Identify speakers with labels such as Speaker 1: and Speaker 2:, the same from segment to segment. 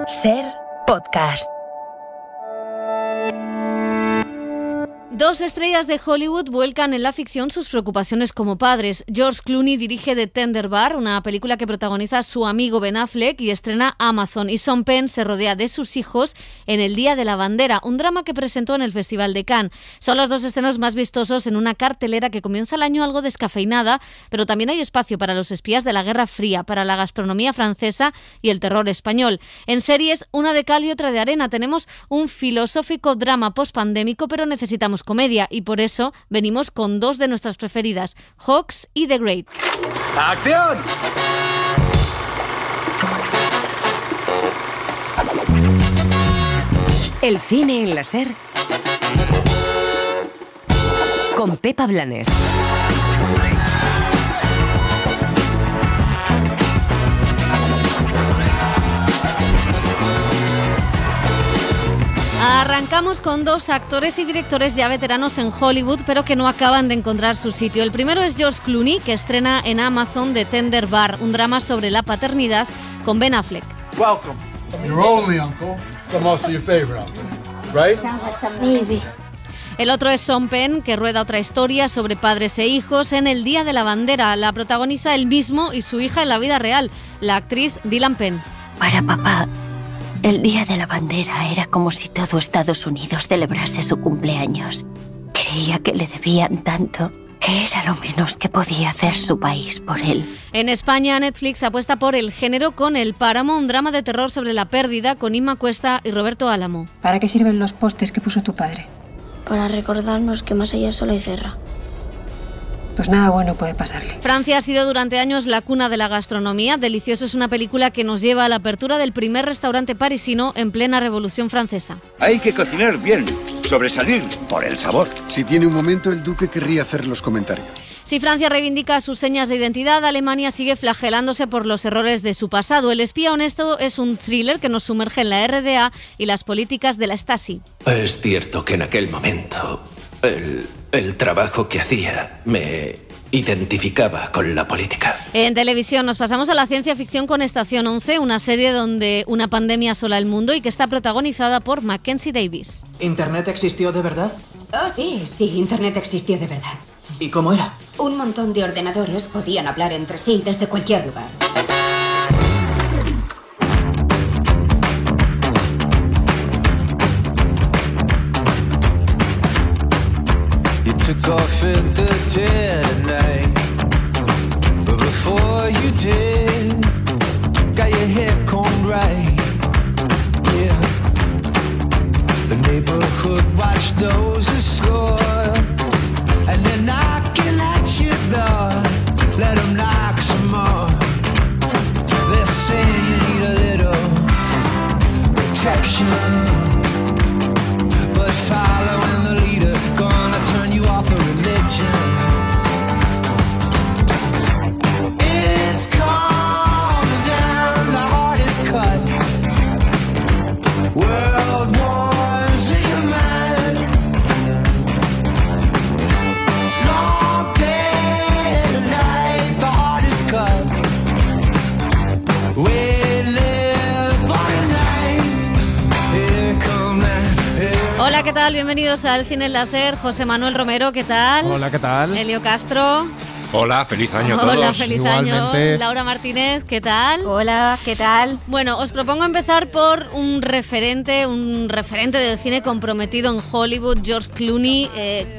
Speaker 1: Ser Podcast.
Speaker 2: Dos estrellas de Hollywood vuelcan en la ficción sus preocupaciones como padres. George Clooney dirige The Tender Bar, una película que protagoniza su amigo Ben Affleck y estrena Amazon. Y Sean Penn se rodea de sus hijos en El Día de la Bandera, un drama que presentó en el Festival de Cannes. Son los dos estrenos más vistosos en una cartelera que comienza el año algo descafeinada, pero también hay espacio para los espías de la Guerra Fría, para la gastronomía francesa y el terror español. En series, una de cal y otra de arena. Tenemos un filosófico drama pospandémico, pero necesitamos comedia, y por eso venimos con dos de nuestras preferidas, Hawks y The Great.
Speaker 3: ¡Acción!
Speaker 1: El cine en la Ser con Pepa Blanes.
Speaker 2: Arrancamos con dos actores y directores ya veteranos en Hollywood, pero que no acaban de encontrar su sitio. El primero es George Clooney, que estrena en Amazon The Tender Bar, un drama sobre la paternidad con Ben Affleck.
Speaker 4: Welcome. Your only uncle, so I'm also your favorite uncle, right?
Speaker 5: Sounds like some baby.
Speaker 2: El otro es Sean Penn, que rueda otra historia sobre padres e hijos en El Día de la Bandera. La protagoniza él mismo y su hija en la vida real, la actriz Dylan Penn.
Speaker 5: Para papá, el Día de la Bandera era como si todo Estados Unidos celebrase su cumpleaños. Creía que le debían tanto, que era lo menos que podía hacer su país por él.
Speaker 2: En España, Netflix apuesta por el género con El Páramo, un drama de terror sobre la pérdida con Inma Cuesta y Roberto Álamo.
Speaker 6: ¿Para qué sirven los postes que puso tu padre?
Speaker 7: Para recordarnos que más allá solo hay guerra.
Speaker 6: Pues nada bueno puede pasarle.
Speaker 2: Francia ha sido durante años la cuna de la gastronomía. Delicioso es una película que nos lleva a la apertura del primer restaurante parisino en plena Revolución Francesa.
Speaker 3: Hay que cocinar bien, sobresalir por el sabor.
Speaker 8: Si tiene un momento, el duque querría hacer los comentarios.
Speaker 2: Si Francia reivindica sus señas de identidad, Alemania sigue flagelándose por los errores de su pasado. El espía honesto es un thriller que nos sumerge en la RDA y las políticas de la Stasi.
Speaker 9: Es cierto que en aquel momento el trabajo que hacía me identificaba con la política.
Speaker 2: En televisión nos pasamos a la ciencia ficción con Estación 11, una serie donde una pandemia asola el mundo y que está protagonizada por Mackenzie Davis.
Speaker 10: ¿Internet existió de verdad?
Speaker 11: Oh, sí, Internet existió de verdad.
Speaker 10: ¿Y cómo era?
Speaker 11: Un montón de ordenadores podían hablar entre sí desde cualquier lugar.
Speaker 12: Took off in the dead of night, but before you did, got your hair combed right. Yeah, the neighborhood watch noses score, and they're knocking at your door. Let them knock some more. They're saying you need a little protection, but following the leader gonna turn you off a religion. It's calming down, the heart is cut. World wars in your mind. Long day and night, the heart is cut. We live on a knife. Here come that.
Speaker 2: Hola, ¿qué tal? Bienvenidos al Cine en la Ser. José Manuel Romero, ¿qué tal?
Speaker 13: Hola, ¿qué tal?
Speaker 2: Elio Castro.
Speaker 13: Hola, feliz año a todos.
Speaker 2: Hola, feliz
Speaker 13: Igualmente.
Speaker 2: año. Laura Martínez, ¿qué tal?
Speaker 6: Hola, ¿qué tal?
Speaker 2: Bueno, os propongo empezar por un referente del cine comprometido en Hollywood, George Clooney,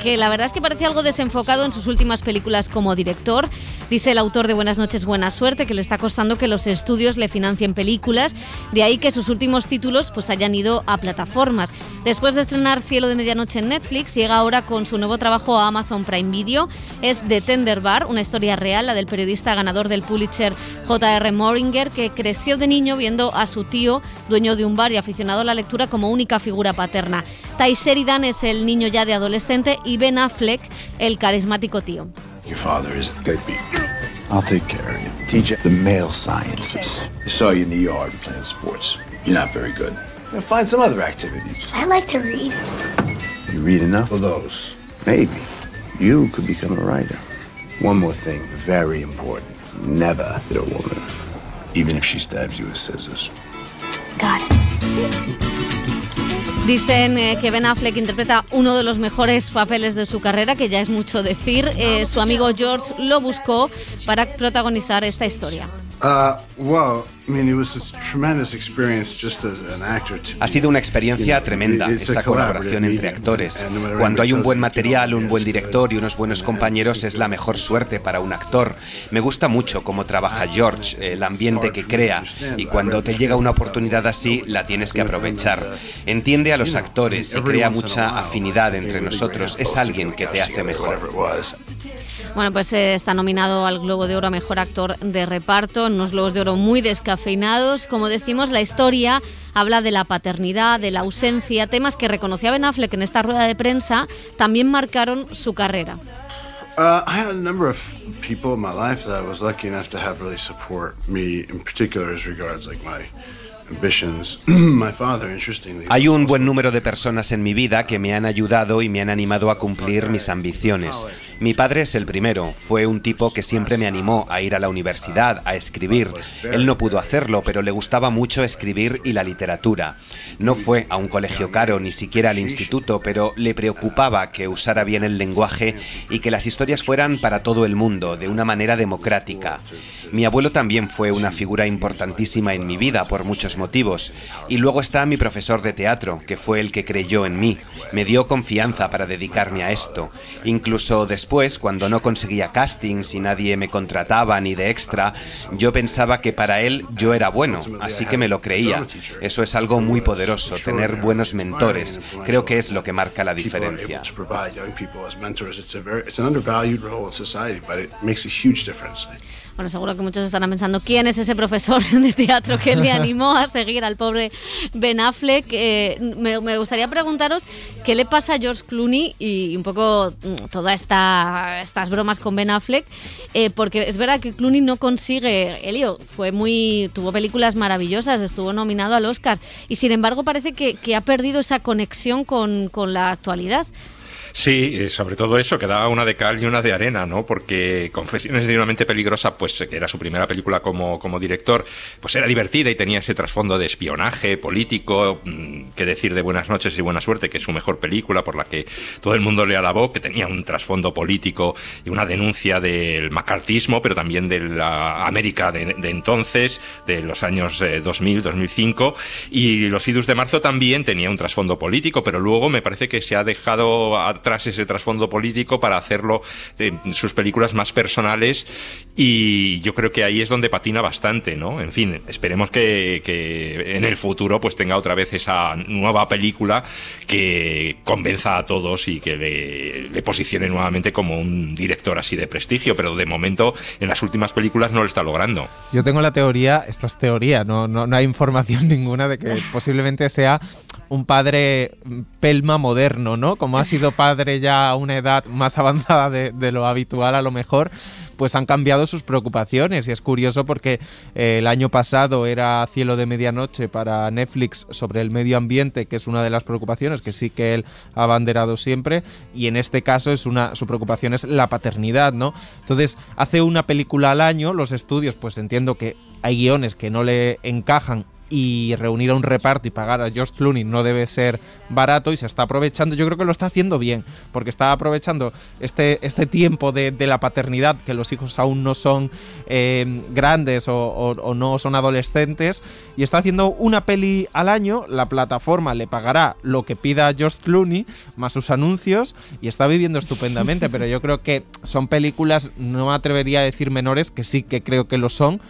Speaker 2: que la verdad es que parece algo desenfocado en sus últimas películas como director. Dice el autor de Buenas noches, buena suerte, que le está costando que los estudios le financien películas, de ahí que sus últimos títulos pues hayan ido a plataformas. Después de estrenar Cielo de Medianoche en Netflix, llega ahora con su nuevo trabajo a Amazon Prime Video. Es The Tender Bar, una historia real, la del periodista ganador del Pulitzer J.R. Moringer, que creció de niño viendo a su tío, dueño de un bar y aficionado a la lectura, como única figura paterna. Ty Sheridan es el niño ya de adolescente y Ben Affleck el carismático tío.
Speaker 14: Your father is deadbeat. I'll take care of you. Teach you the male sciences. I saw you in the yard playing sports. You're not very good. Find some other activities.
Speaker 7: I like to read.
Speaker 14: You read enough of those? Maybe. You could become a writer. One more thing, very important. Never hit a woman, even if she stabs you with scissors.
Speaker 7: Got it.
Speaker 2: Dicen que Ben Affleck interpreta uno de los mejores papeles de su carrera, que ya es mucho decir. Su amigo George lo buscó para protagonizar esta historia.
Speaker 13: Ha sido una experiencia tremenda, esa colaboración entre actores. Cuando hay un buen material, un buen director y unos buenos compañeros, es la mejor suerte para un actor. Me gusta mucho cómo trabaja George, el ambiente que crea, y cuando te llega una oportunidad así, la tienes que aprovechar. Entiende a los actores y crea mucha afinidad entre nosotros. Es alguien que te hace mejor.
Speaker 2: Bueno, pues está nominado al Globo de Oro a Mejor Actor de Reparto, en unos Globos de Oro muy descafeinados. Como decimos, la historia habla de la paternidad, de la ausencia, temas que reconocía Ben Affleck en esta rueda de prensa, también marcaron su carrera.
Speaker 14: I had a number of people in my life that I was lucky enough to have really support me, in particular as regards like my ambitions. My father, interestingly,
Speaker 13: hay un buen número de personas en mi vida que me han ayudado y me han animado a cumplir mis ambiciones. Mi padre es el primero. Fue un tipo que siempre me animó a ir a la universidad, a escribir. Él no pudo hacerlo, pero le gustaba mucho escribir y la literatura. No fue a un colegio caro, ni siquiera al instituto, pero le preocupaba que usara bien el lenguaje y que las historias fueran para todo el mundo, de una manera democrática. Mi abuelo también fue una figura importantísima en mi vida por muchos motivos. Y luego está mi profesor de teatro, que fue el que creyó en mí. Me dio confianza para dedicarme a esto. Incluso después, cuando no conseguía castings y nadie me contrataba ni de extra, yo pensaba que para él yo era bueno, así que me lo creía. Eso es algo muy poderoso, tener buenos mentores. Creo que es lo que marca la diferencia.
Speaker 2: Bueno, seguro que muchos estarán pensando quién es ese profesor de teatro que le animó a seguir al pobre Ben Affleck. Me gustaría preguntaros qué le pasa a George Clooney y un poco todas estas bromas con Ben Affleck, porque es verdad que Clooney no consigue, Elio, tuvo películas maravillosas, estuvo nominado al Oscar y sin embargo parece que ha perdido esa conexión con la actualidad.
Speaker 15: Sí, sobre todo eso, que daba una de cal y una de arena, ¿no? Porque Confesiones de una mente peligrosa, pues que era su primera película como director, pues era divertida y tenía ese trasfondo de espionaje político, que decir de Buenas noches y buena suerte, que es su mejor película, por la que todo el mundo le alabó, que tenía un trasfondo político y una denuncia del macartismo, pero también de la América de entonces, de los años 2000, 2005, y Los idus de marzo también tenía un trasfondo político, pero luego me parece que se ha dejado atrás ese trasfondo político para hacerlo sus películas más personales, y yo creo que ahí es donde patina bastante, ¿no? En fin, esperemos que en el futuro pues tenga otra vez esa nueva película que convenza a todos y que le posicione nuevamente como un director así de prestigio, pero de momento en las últimas películas no lo está logrando.
Speaker 16: Yo tengo la teoría, esto es teoría, no hay información ninguna de que posiblemente sea un padre pelma moderno, ¿no? Como ha sido padre ya a una edad más avanzada de lo habitual, a lo mejor, pues han cambiado sus preocupaciones. Y es curioso porque el año pasado era Cielo de medianoche para Netflix sobre el medio ambiente, que es una de las preocupaciones que sí que él ha abanderado siempre, y en este caso su preocupación es la paternidad, ¿no? Entonces hace una película al año, los estudios, pues entiendo que hay guiones que no le encajan, y reunir a un reparto y pagar a George Clooney no debe ser barato, y se está aprovechando. Yo creo que lo está haciendo bien, porque está aprovechando este tiempo de la paternidad, que los hijos aún no son grandes o no son adolescentes, y está haciendo una peli al año. La plataforma le pagará lo que pida George Clooney más sus anuncios, y está viviendo estupendamente. Pero yo creo que son películas, no me atrevería a decir menores, que sí que creo que lo son,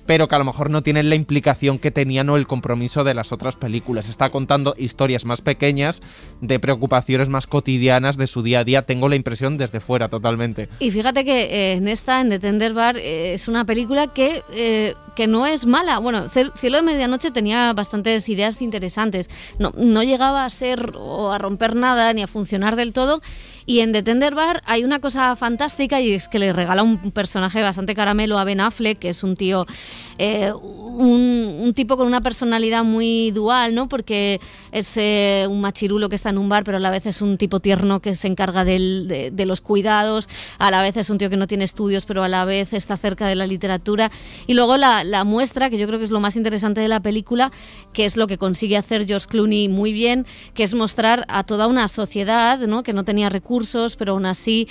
Speaker 16: pero que a lo mejor no tienen la implicación que tenían o el compromiso de las otras películas. Está contando historias más pequeñas, de preocupaciones más cotidianas de su día a día, tengo la impresión desde fuera totalmente.
Speaker 2: Y fíjate que en The Tender Bar es una película que no es mala. Bueno, Cielo de medianoche tenía bastantes ideas interesantes, no llegaba a ser o a romper nada ni a funcionar del todo. Y en The Tender Bar hay una cosa fantástica, y es que le regala un personaje bastante caramelo a Ben Affleck, que es un tío, un tipo con una personalidad muy dual, ¿no? Porque es un machirulo que está en un bar, pero a la vez es un tipo tierno que se encarga de los cuidados, a la vez es un tío que no tiene estudios, pero a la vez está cerca de la literatura. Y luego la la muestra, que yo creo que es lo más interesante de la película, que es lo que consigue hacer George Clooney muy bien, que es mostrar a toda una sociedad, ¿no?, que no tenía recursos, pero aún así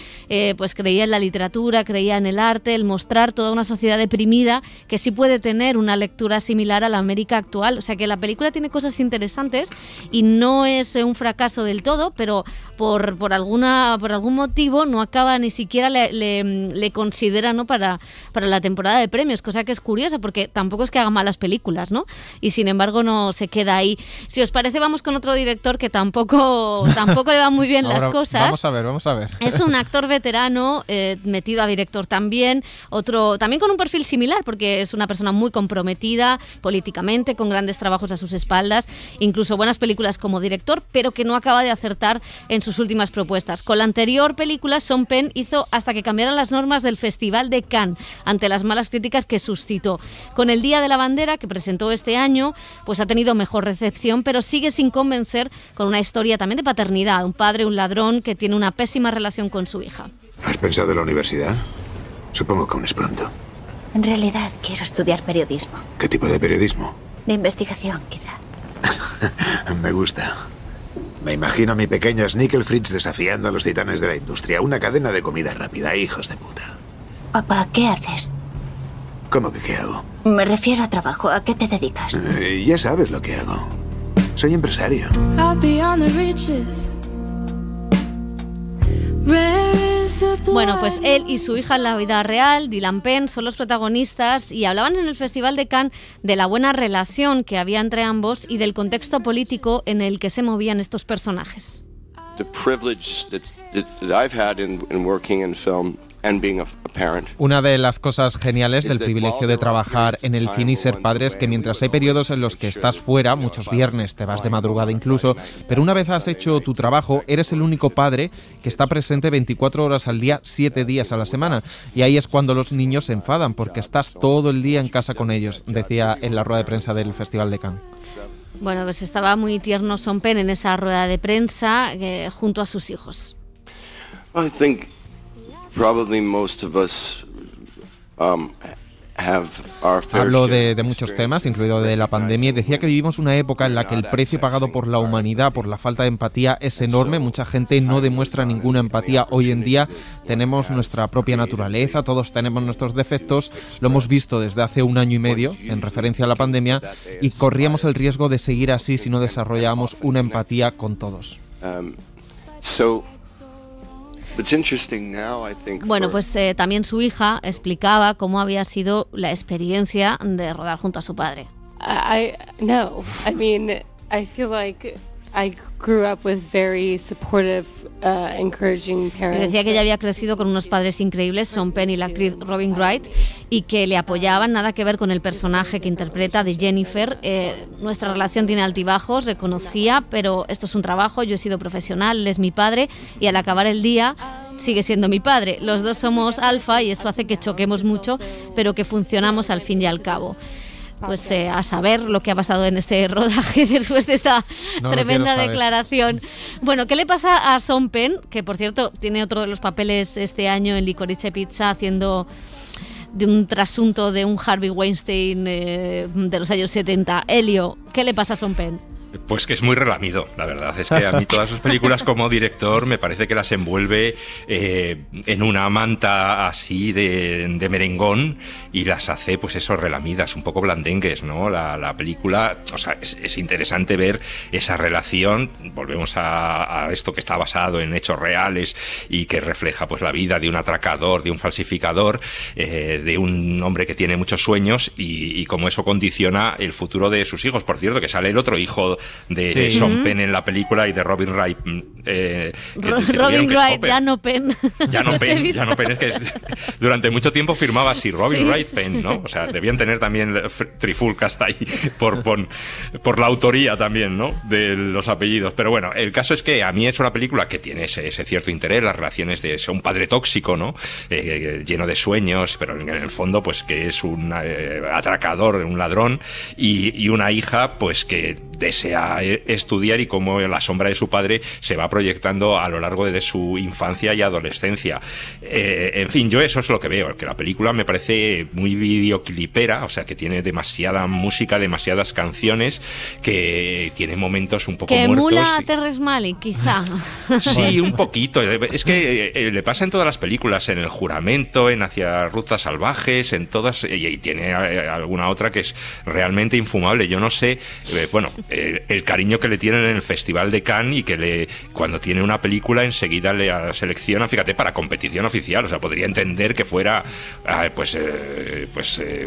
Speaker 2: pues creía en la literatura, creía en el arte, el mostrar toda una sociedad deprimida que sí puede tener una lectura similar a la América actual. O sea que la película tiene cosas interesantes y no es un fracaso del todo, pero por algún motivo no acaba, ni siquiera le considera, ¿no?, para la temporada de premios, cosa que es curiosa porque tampoco es que haga malas películas, ¿no? Y sin embargo no se queda ahí. Si os parece, vamos con otro director que tampoco le van muy bien las cosas.
Speaker 16: Vamos a ver.
Speaker 2: Es un actor veterano, metido a director también, también con un perfil similar, porque es una persona muy comprometida políticamente, con grandes trabajos a sus espaldas, incluso buenas películas como director, pero que no acaba de acertar en sus últimas propuestas. Con la anterior película, Sean Penn hizo hasta que cambiaran las normas del Festival de Cannes, ante las malas críticas que suscitó. Con El Día de la Bandera, que presentó este año, pues ha tenido mejor recepción, pero sigue sin convencer, con una historia también de paternidad, un padre, un ladrón que tiene una pésima relación con su hija.
Speaker 14: ¿Has pensado en la universidad? Supongo que aún es pronto.
Speaker 5: En realidad quiero estudiar periodismo.
Speaker 14: ¿Qué tipo de periodismo?
Speaker 5: De investigación, quizá.
Speaker 14: Me gusta. Me imagino a mi pequeño Snickel Fritz desafiando a los titanes de la industria. Una cadena de comida rápida, hijos de puta.
Speaker 5: Papá, ¿qué haces?
Speaker 14: ¿Cómo que qué hago?
Speaker 5: Me refiero a trabajo. ¿A qué te dedicas?
Speaker 14: Ya sabes lo que hago. Soy empresario.
Speaker 2: Bueno, pues él y su hija en la vida real, Dylan Penn, son los protagonistas y hablaban en el Festival de Cannes de la buena relación que había entre ambos y del contexto político en el que se movían estos personajes.
Speaker 17: The privilege that I've had in working in film and being a parent.
Speaker 16: Una de las cosas geniales del privilegio de trabajar en el cine y ser padre es que mientras hay periodos en los que estás fuera, muchos viernes, te vas de madrugada incluso, pero una vez has hecho tu trabajo, eres el único padre que está presente 24 horas al día, 7 días a la semana. Y ahí es cuando los niños se enfadan, porque estás todo el día en casa con ellos, decía en la rueda de prensa del Festival de Cannes.
Speaker 2: Bueno, pues estaba muy tierno Sean Penn en esa rueda de prensa junto a sus hijos.
Speaker 17: I think probably most of us have our fair
Speaker 16: Habló
Speaker 17: share
Speaker 16: de muchos temas, incluido de la pandemia, y decía que vivimos una época en la que el precio pagado por la humanidad, por la falta de empatía, es enorme. Mucha gente no demuestra ninguna empatía. Hoy en día tenemos nuestra propia naturaleza, todos tenemos nuestros defectos. Lo hemos visto desde hace 1 año y medio, en referencia a la pandemia, y corríamos el riesgo de seguir así si no desarrollábamos una empatía con todos.
Speaker 2: Bueno, pues también su hija explicaba cómo había sido la experiencia de rodar junto a su padre.
Speaker 18: I feel like I grew up with very supportive, encouraging parents.
Speaker 2: Decía que ella había crecido con unos padres increíbles, Sean Penn y la actriz Robin Wright, y que le apoyaban, nada que ver con el personaje que interpreta de Jennifer. Nuestra relación tiene altibajos, reconocía, pero esto es un trabajo, yo he sido profesional, él es mi padre, y al acabar el día sigue siendo mi padre. Los dos somos alfa y eso hace que choquemos mucho, pero que funcionamos al fin y al cabo. Pues a saber lo que ha pasado en este rodaje después de esta tremenda declaración. Bueno, ¿qué le pasa a Sean Penn? Que, por cierto, tiene otro de los papeles este año en Licorice Pizza, haciendo de un trasunto de un Harvey Weinstein de los años 70. Elio, ¿qué le pasa a Sean Penn?
Speaker 15: Pues que es muy relamido, la verdad. Es que a mí todas sus películas como director me parece que las envuelve en una manta así de merengón y las hace, pues eso, relamidas, un poco blandengues, ¿no? La película, o sea, es interesante ver esa relación. Volvemos a esto que está basado en hechos reales y que refleja pues la vida de un atracador, de un falsificador, de un hombre que tiene muchos sueños y cómo eso condiciona el futuro de sus hijos. Por cierto, que sale el otro hijo de Sean Penn en la película y de Robin Wright.
Speaker 2: Robin Wright, ya no Penn.
Speaker 15: Ya no Penn, es que durante mucho tiempo firmaba así, Robin Wright Penn, ¿no? O sea, debían tener también trifulcas ahí por la autoría también, ¿no? De los apellidos. Pero bueno, el caso es que a mí es una película que tiene ese cierto interés, las relaciones de un padre tóxico, ¿no? Lleno de sueños, pero en el fondo, pues que es un atracador, un ladrón, y una hija, pues que desea estudiar y cómo la sombra de su padre se va proyectando a lo largo de su infancia y adolescencia. En fin, yo eso es lo que veo, que la película me parece muy videoclipera, o sea, que tiene demasiada música, demasiadas canciones, que tiene momentos un poco
Speaker 2: que
Speaker 15: muertos.
Speaker 2: Que emula a Terrence Malick, quizá.
Speaker 15: Sí, un poquito. Es que le pasa en todas las películas, en El Juramento, en Hacia Rutas Salvajes, en todas, y tiene alguna otra que es realmente infumable. Yo no sé, el cariño que le tienen en el Festival de Cannes, y que cuando tiene una película enseguida le selecciona, fíjate, para competición oficial. O sea, podría entender que fuera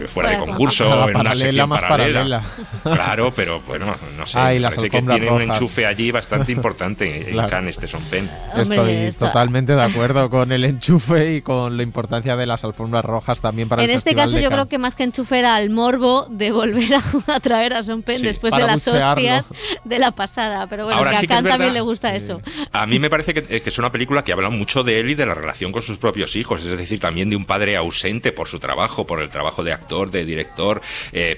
Speaker 15: fuera de concurso, en una sección paralela. Claro, pero bueno, no sé, parece que tiene un enchufe allí bastante importante en Cannes, Sean Penn.
Speaker 16: Estoy totalmente de acuerdo con el enchufe y con la importancia de las alfombras rojas también para el Festival de Cannes.
Speaker 2: En este caso yo creo que más que enchufe era el morbo de volver a traer a Sean Penn después de las hostias de la pasada, pero bueno, ahora, que a Khan también le gusta eso.
Speaker 15: A mí me parece que es una película que habla mucho de él y de la relación con sus propios hijos, es decir, también de un padre ausente por su trabajo, por el trabajo de actor, de director,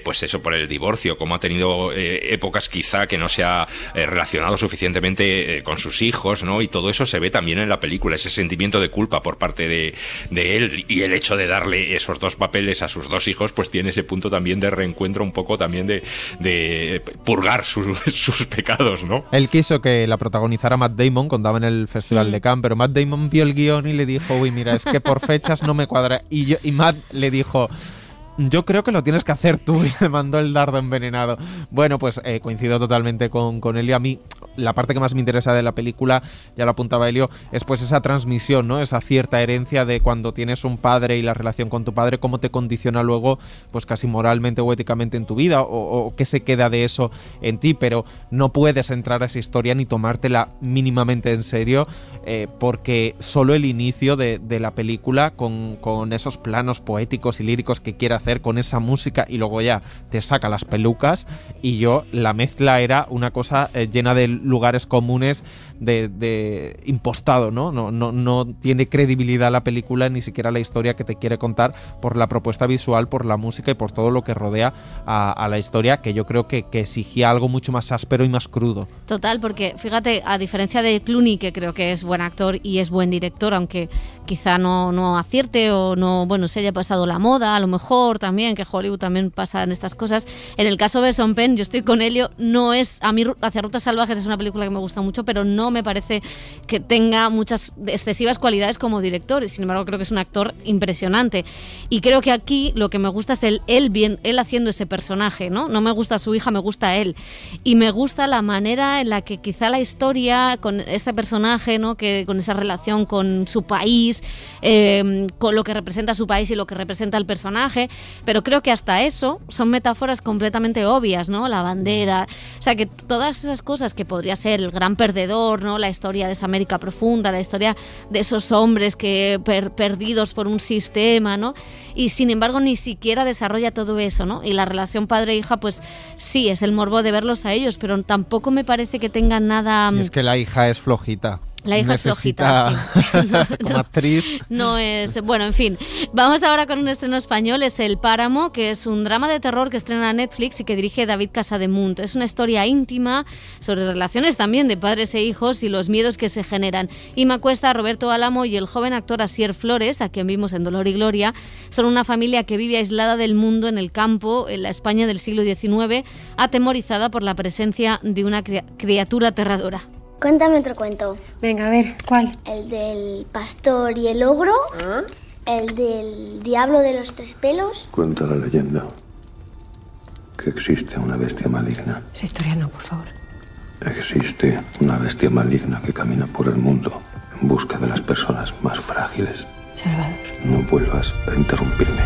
Speaker 15: pues eso, por el divorcio, como ha tenido épocas quizá que no se ha relacionado suficientemente con sus hijos, ¿no? Y todo eso se ve también en la película, ese sentimiento de culpa por parte de él, y el hecho de darle esos dos papeles a sus dos hijos, pues tiene ese punto también de reencuentro, un poco también de purgar sus pecados, ¿no?
Speaker 16: Él quiso que la protagonizara Matt Damon, contaba en el Festival de Cannes, pero Matt Damon vio el guión y le dijo, uy, mira, es que por fechas no me cuadra. Y Matt le dijo, yo creo que lo tienes que hacer tú, y le mandó el dardo envenenado. Bueno, pues coincido totalmente con Elio. A mí la parte que más me interesa de la película, ya lo apuntaba Elio, es pues esa transmisión, ¿no? Esa cierta herencia de cuando tienes un padre y la relación con tu padre, cómo te condiciona luego, pues casi moralmente o éticamente en tu vida, o qué se queda de eso en ti, pero no puedes entrar a esa historia ni tomártela mínimamente en serio, porque solo el inicio de la película, con esos planos poéticos y líricos que quiere hacer, con esa música, y luego ya te saca las pelucas, y la mezcla era una cosa llena de lugares comunes, de impostado, ¿no? No tiene credibilidad la película, ni siquiera la historia que te quiere contar, por la propuesta visual, por la música y por todo lo que rodea a la historia, que yo creo que exigía algo mucho más áspero y más crudo.
Speaker 2: Total, porque fíjate, a diferencia de Clooney, que creo que es buen actor y es buen director, aunque quizá no acierte o no, se haya pasado la moda, a lo mejor también, que Hollywood también pasa en estas cosas. En el caso de Sean Penn, yo estoy con Elio, a mí Hacia Rutas Salvajes es una película que me gusta mucho, pero no me parece que tenga muchas excesivas cualidades como director, y sin embargo creo que es un actor impresionante, y creo que aquí lo que me gusta es él haciendo ese personaje, ¿no? No me gusta su hija, me gusta él, y me gusta la manera en la que quizá la historia con este personaje, ¿no? Que con esa relación con su país, con lo que representa su país y lo que representa el personaje, pero creo que hasta eso son metáforas completamente obvias, ¿no? La bandera, o sea, que todas esas cosas que podría ser el gran perdedor, ¿no? La historia de esa América profunda, la historia de esos hombres que perdidos por un sistema, ¿no? Y sin embargo ni siquiera desarrolla todo eso, ¿no? Y la relación padre-hija, pues sí, es el morbo de verlos a ellos, pero tampoco me parece que tengan nada...
Speaker 16: Y es que la hija es flojita.
Speaker 2: La hija es flojita, sí.
Speaker 16: Como actriz.
Speaker 2: No es... Bueno, en fin. Vamos ahora con un estreno español, es El Páramo, que es un drama de terror que estrena Netflix y que dirige David Casademunt. Es una historia íntima sobre relaciones también de padres e hijos y los miedos que se generan. Ima Cuesta, Roberto Álamo y el joven actor Asier Flores, a quien vimos en Dolor y Gloria, son una familia que vive aislada del mundo en el campo, en la España del siglo XIX, atemorizada por la presencia de una criatura aterradora.
Speaker 7: Cuéntame otro cuento.
Speaker 6: Venga, a ver, ¿cuál?
Speaker 7: El del pastor y el ogro. ¿Ah? El del diablo de los tres pelos.
Speaker 14: Cuenta la leyenda que existe una bestia maligna.
Speaker 6: Esa historia no, por favor.
Speaker 14: Existe una bestia maligna que camina por el mundo en busca de las personas más frágiles.
Speaker 6: Salvador.
Speaker 14: No vuelvas a interrumpirme.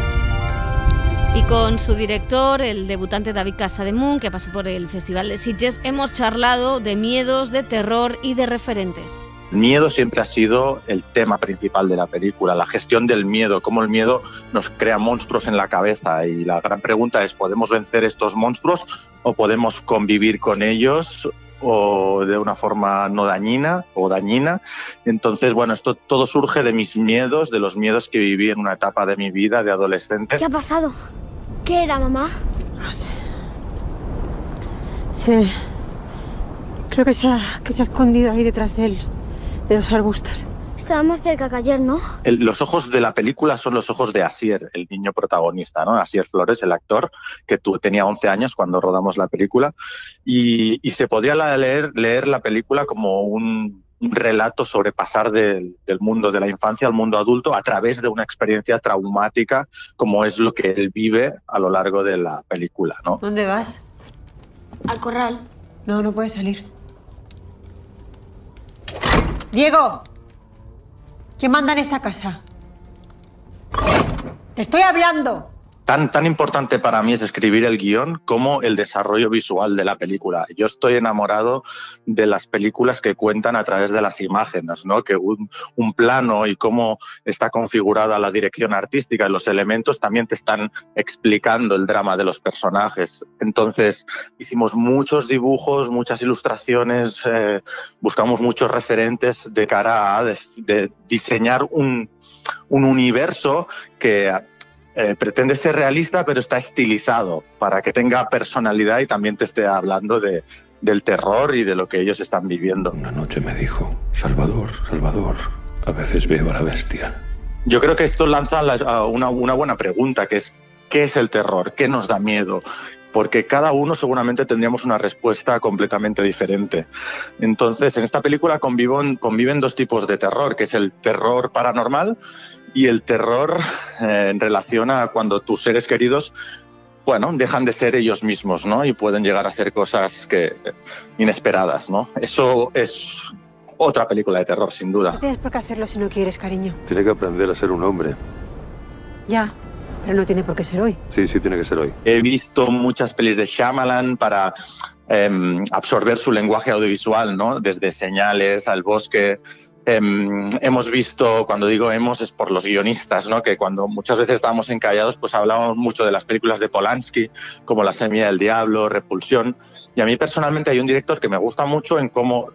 Speaker 2: Y con su director, el debutante David Casademunt, que pasó por el Festival de Sitges, hemos charlado de miedos, de terror y de referentes.
Speaker 19: El miedo siempre ha sido el tema principal de la película, la gestión del miedo, cómo el miedo nos crea monstruos en la cabeza, y la gran pregunta es, ¿podemos vencer estos monstruos o podemos convivir con ellos o de una forma no dañina o dañina? Entonces, bueno, esto todo surge de mis miedos, de los miedos que viví en una etapa de mi vida de adolescente.
Speaker 7: ¿Qué ha pasado? ¿Qué era, mamá?
Speaker 6: No sé. Creo que se ha escondido ahí detrás de los arbustos.
Speaker 7: Estaba más cerca que ayer, ¿no?
Speaker 19: Los ojos de la película son los ojos de Asier, el niño protagonista, ¿no? Asier Flores, el actor, que tenía 11 años cuando rodamos la película, y se podría leer la película como un relato sobre pasar del mundo de la infancia al mundo adulto a través de una experiencia traumática, como es lo que él vive a lo largo de la película, ¿no?
Speaker 6: ¿Dónde vas?
Speaker 7: Al corral.
Speaker 6: No puedes salir. ¡Diego! ¿Quién manda en esta casa? ¡Te estoy hablando!
Speaker 19: Tan importante para mí es escribir el guión como el desarrollo visual de la película. Yo estoy enamorado de las películas que cuentan a través de las imágenes, ¿no? Que un plano y cómo está configurada la dirección artística y los elementos también te están explicando el drama de los personajes. Entonces, hicimos muchos dibujos, muchas ilustraciones, buscamos muchos referentes de cara a de diseñar un universo que pretende ser realista, pero está estilizado para que tenga personalidad y también te esté hablando del terror y de lo que ellos están viviendo.
Speaker 9: Una noche me dijo, Salvador, Salvador, a veces veo a la bestia.
Speaker 19: Yo creo que esto lanza una buena pregunta, que es ¿qué es el terror? ¿Qué nos da miedo? Porque cada uno seguramente tendríamos una respuesta completamente diferente. Entonces, en esta película conviven dos tipos de terror, que es el terror paranormal y el terror en relación a cuando tus seres queridos, bueno, dejan de ser ellos mismos, ¿no? Y pueden llegar a hacer cosas inesperadas, ¿no? Eso es otra película de terror, sin duda.
Speaker 6: No tienes por qué hacerlo si no quieres, cariño.
Speaker 9: Tiene que aprender a ser un hombre.
Speaker 6: Ya, pero no tiene por qué ser hoy.
Speaker 9: Sí, tiene que ser hoy.
Speaker 19: He visto muchas pelis de Shyamalan para absorber su lenguaje audiovisual, ¿no? Desde Señales al Bosque. Hemos visto, cuando digo hemos es por los guionistas, ¿no? Que cuando muchas veces estábamos encallados, pues hablábamos mucho de las películas de Polanski, como La semilla del diablo, Repulsión. Y a mí personalmente hay un director que me gusta mucho en cómo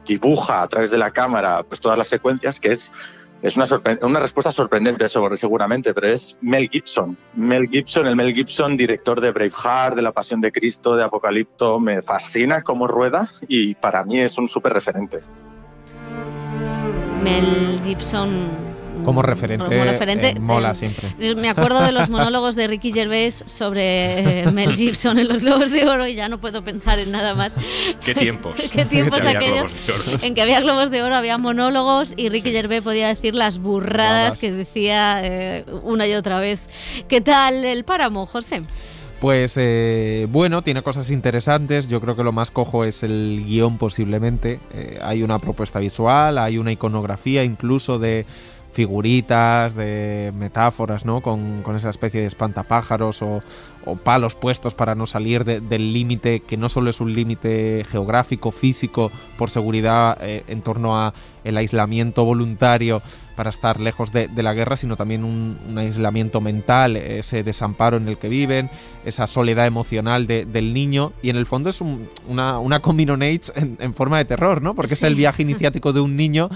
Speaker 19: dibuja a través de la cámara pues todas las secuencias, que es una respuesta sorprendente seguramente, pero es Mel Gibson. El Mel Gibson, director de Braveheart, de La Pasión de Cristo, de Apocalipto, me fascina cómo rueda y para mí es un súper referente.
Speaker 2: Mel Gibson
Speaker 16: como referente mola siempre.
Speaker 2: Me acuerdo de los monólogos de Ricky Gervais sobre Mel Gibson en los Globos de Oro y ya no puedo pensar en nada más.
Speaker 15: ¿Qué tiempos?
Speaker 2: ¿Qué tiempos aquellos en que había Globos de Oro, había monólogos y Ricky Gervais podía decir las burradas que decía una y otra vez. ¿Qué tal el Páramo, José?
Speaker 16: Pues bueno, tiene cosas interesantes. Yo creo que lo más cojo es el guión posiblemente. Hay una propuesta visual, hay una iconografía incluso de figuritas, de metáforas, ¿no? Con esa especie de espantapájaros o palos puestos para no salir del límite, que no solo es un límite geográfico, físico, por seguridad en torno a el aislamiento voluntario para estar lejos de la guerra, sino también un aislamiento mental, ese desamparo en el que viven, esa soledad emocional del niño, y en el fondo es una coming on age en forma de terror, ¿no? Porque sí. Es el viaje iniciático de un niño,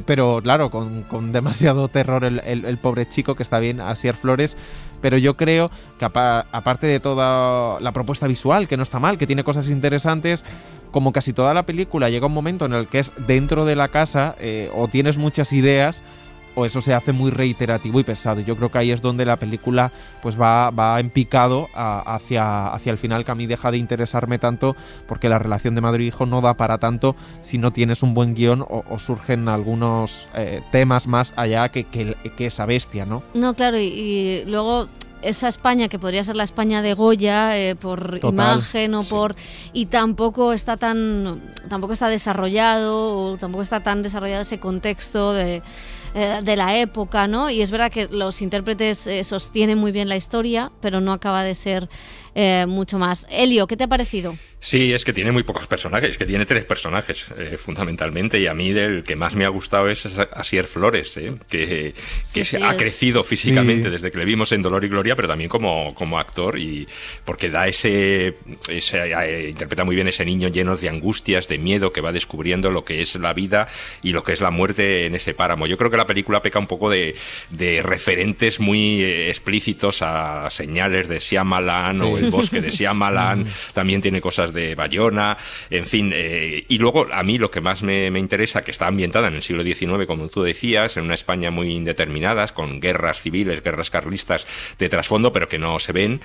Speaker 16: pero claro, con demasiado terror el pobre chico, que está bien, Asier Flores. Pero yo creo que aparte de toda la propuesta visual, que no está mal, que tiene cosas interesantes, como casi toda la película llega un momento en el que es dentro de la casa, o tienes muchas ideas o eso se hace muy reiterativo y pesado. Yo creo que ahí es donde la película pues va en picado hacia el final, que a mí deja de interesarme tanto, porque la relación de madre e hijo no da para tanto si no tienes un buen guión o surgen algunos temas más allá que esa bestia, ¿no?
Speaker 2: No, claro, y luego esa España que podría ser la España de Goya por Total, imagen o sí. Y tampoco está desarrollado, o tampoco está tan desarrollado ese contexto de la época, ¿no? Y es verdad que los intérpretes sostienen muy bien la historia, pero no acaba de ser mucho más. Elio, ¿qué te ha parecido?
Speaker 15: Sí, es que tiene muy pocos personajes, que tiene 3 personajes fundamentalmente, y a mí del que más me ha gustado es Asier Flores, que ha crecido físicamente desde que le vimos en Dolor y Gloria, pero también como actor, y porque da interpreta muy bien ese niño lleno de angustias, de miedo, que va descubriendo lo que es la vida y lo que es la muerte en ese páramo. Yo creo que la película peca un poco de referentes muy explícitos a Señales de Shyamalan o El bosque de Shyamalan, también tiene cosas de Bayona, en fin. Y luego, a mí lo que más me interesa, que está ambientada en el siglo XIX, como tú decías, en una España muy indeterminada, con guerras civiles, guerras carlistas de trasfondo, pero que no se ven,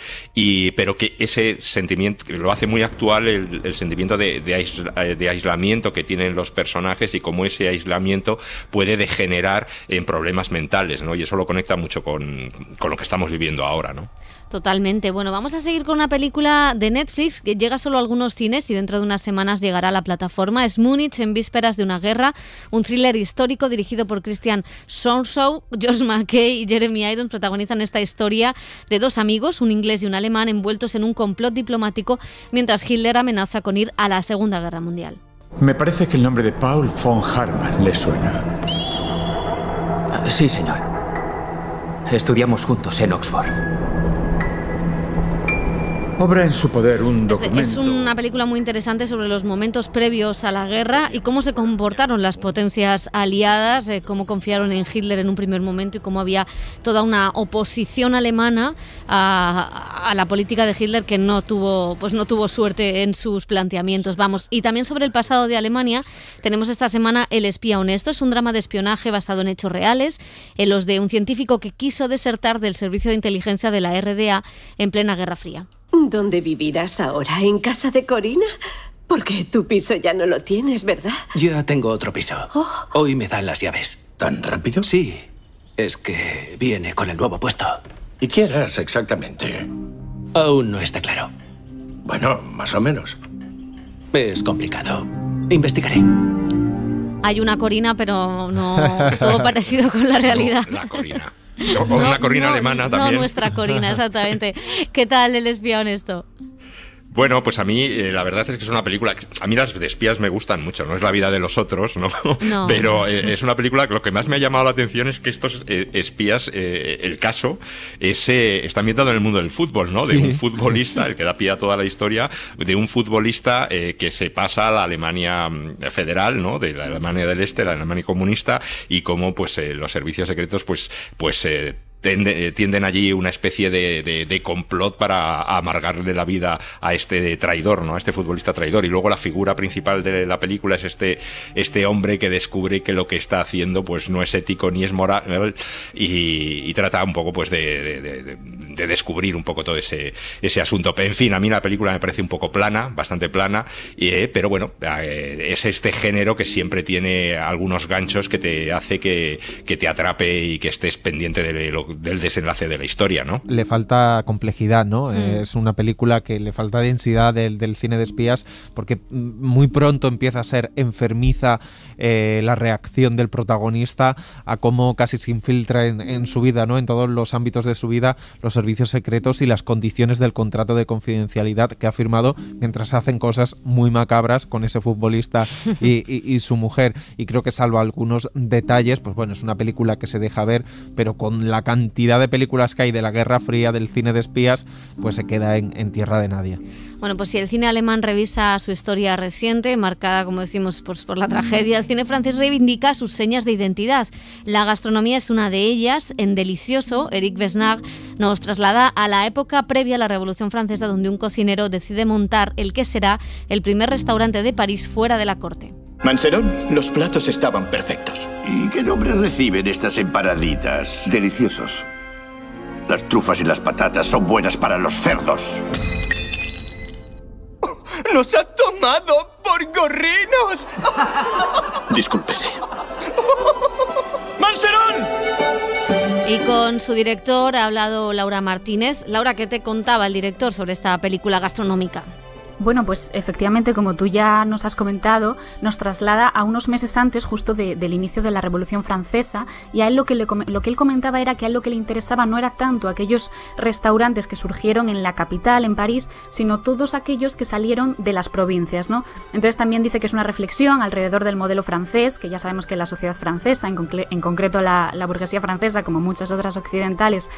Speaker 15: pero que ese sentimiento lo hace muy actual, el sentimiento de aislamiento que tienen los personajes y cómo ese aislamiento puede degenerar en problemas mentales, ¿no? Y eso lo conecta mucho con lo que estamos viviendo ahora, ¿no?
Speaker 2: Totalmente. Bueno, vamos a seguir con una película de Netflix que llega solo a algunos cines y dentro de unas semanas llegará a la plataforma. Es Múnich en vísperas de una guerra, un thriller histórico dirigido por Christian Sorsow. George McKay y Jeremy Irons protagonizan esta historia de dos amigos, un inglés y un alemán, envueltos en un complot diplomático mientras Hitler amenaza con ir a la Segunda Guerra Mundial.
Speaker 20: Me parece que el nombre de Paul von Hartmann le suena.
Speaker 21: Sí, señor. Estudiamos juntos en Oxford.
Speaker 20: Obra en su poder un documento.
Speaker 2: Es una película muy interesante sobre los momentos previos a la guerra y cómo se comportaron las potencias aliadas, cómo confiaron en Hitler en un primer momento y cómo había toda una oposición alemana a la política de Hitler que no tuvo suerte en sus planteamientos. Y también sobre el pasado de Alemania tenemos esta semana El espía honesto. Es un drama de espionaje basado en hechos reales, en los de un científico que quiso desertar del servicio de inteligencia de la RDA en plena Guerra Fría.
Speaker 22: ¿Dónde vivirás ahora? ¿En casa de Corina? Porque tu piso ya no lo tienes, ¿verdad?
Speaker 21: Ya tengo otro piso.
Speaker 22: Oh.
Speaker 21: Hoy me dan las llaves.
Speaker 14: ¿Tan rápido?
Speaker 21: Sí. Es que viene con el nuevo puesto.
Speaker 14: ¿Y qué harás exactamente?
Speaker 21: Aún no está claro.
Speaker 14: Bueno, más o menos.
Speaker 21: Es complicado. Investigaré.
Speaker 2: Hay una Corina, pero no todo parecido con la realidad.
Speaker 15: No, la Corina. O una Corina alemana también.
Speaker 2: No nuestra Corina, exactamente. ¿Qué tal El espía honesto?
Speaker 15: Bueno, pues a mí la verdad es que es una película... A mí las de espías me gustan mucho, no es la vida de los otros, ¿no? Pero es una película que lo que más me ha llamado la atención es que estos espías, el caso, está ambientado en el mundo del fútbol, ¿no? De un futbolista, el que da pie a toda la historia, de un futbolista que se pasa a la Alemania federal, ¿no? De la Alemania del Este, la Alemania comunista, y cómo pues los servicios secretos tienden allí una especie de complot para amargarle la vida a este traidor, ¿no? A este futbolista traidor. Y luego la figura principal de la película es este hombre que descubre que lo que está haciendo pues no es ético ni es moral y trata un poco pues de descubrir un poco todo ese asunto. En fin, a mí la película me parece un poco plana, bastante plana, pero bueno, es este género que siempre tiene algunos ganchos que te hace que te atrape y que estés pendiente del desenlace de la historia, ¿no?
Speaker 16: Le falta complejidad, ¿no? Es una película que le falta densidad del cine de espías porque muy pronto empieza a ser enfermiza la reacción del protagonista a cómo casi se infiltra en su vida, ¿no? En todos los ámbitos de su vida, los servicios secretos y las condiciones del contrato de confidencialidad que ha firmado mientras hacen cosas muy macabras con ese futbolista y su mujer. Y creo que salvo algunos detalles, pues bueno, es una película que se deja ver, pero con la cantidad de películas que hay de la Guerra Fría, del cine de espías, pues se queda en tierra de nadie.
Speaker 2: Bueno, pues si el cine alemán revisa su historia reciente, marcada, como decimos, por la tragedia, el cine francés reivindica sus señas de identidad. La gastronomía es una de ellas. En Delicioso, Eric Besnard nos traslada a la época previa a la Revolución Francesa, donde un cocinero decide montar el que será el primer restaurante de París fuera de la corte.
Speaker 3: Manserón, los platos estaban perfectos. ¿Y qué nombre reciben estas empanaditas? Deliciosos. Las trufas y las patatas son buenas para los cerdos.
Speaker 12: ¡Nos ha tomado por gorrinos!
Speaker 3: Discúlpese.
Speaker 12: ¡Manserón!
Speaker 2: Y con su director ha hablado Laura Martínez. Laura, ¿qué te contaba el director sobre esta película gastronómica?
Speaker 23: Bueno, pues efectivamente, como tú ya nos has comentado, nos traslada a unos meses antes justo del inicio de la Revolución Francesa, y a él lo que él comentaba era que a él lo que le interesaba no era tanto aquellos restaurantes que surgieron en la capital, en París, sino todos aquellos que salieron de las provincias, ¿no? Entonces también dice que es una reflexión alrededor del modelo francés, que ya sabemos que la sociedad francesa, en concreto la burguesía francesa, como muchas otras occidentales,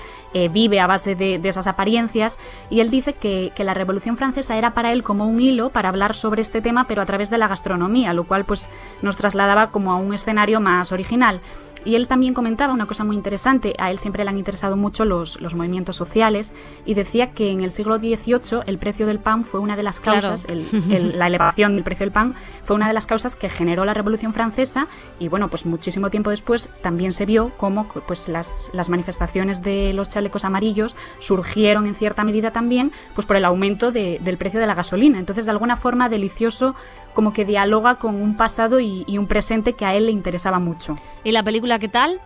Speaker 23: vive a base de esas apariencias, y él dice que la Revolución Francesa era para él como como un hilo para hablar sobre este tema, pero a través de la gastronomía, lo cual pues nos trasladaba como a un escenario más original. Y él también comentaba una cosa muy interesante, a él siempre le han interesado mucho los movimientos sociales, y decía que en el siglo XVIII el precio del pan fue una de las causas, la elevación del precio del pan fue una de las causas que generó la Revolución Francesa, y bueno, pues muchísimo tiempo después también se vio cómo pues las manifestaciones de los chalecos amarillos surgieron en cierta medida también pues por el aumento del precio de la gasolina. Entonces, de alguna forma, Delicioso como que dialoga con un pasado y un presente que a él le interesaba mucho.
Speaker 2: ¿Y la película qué tal?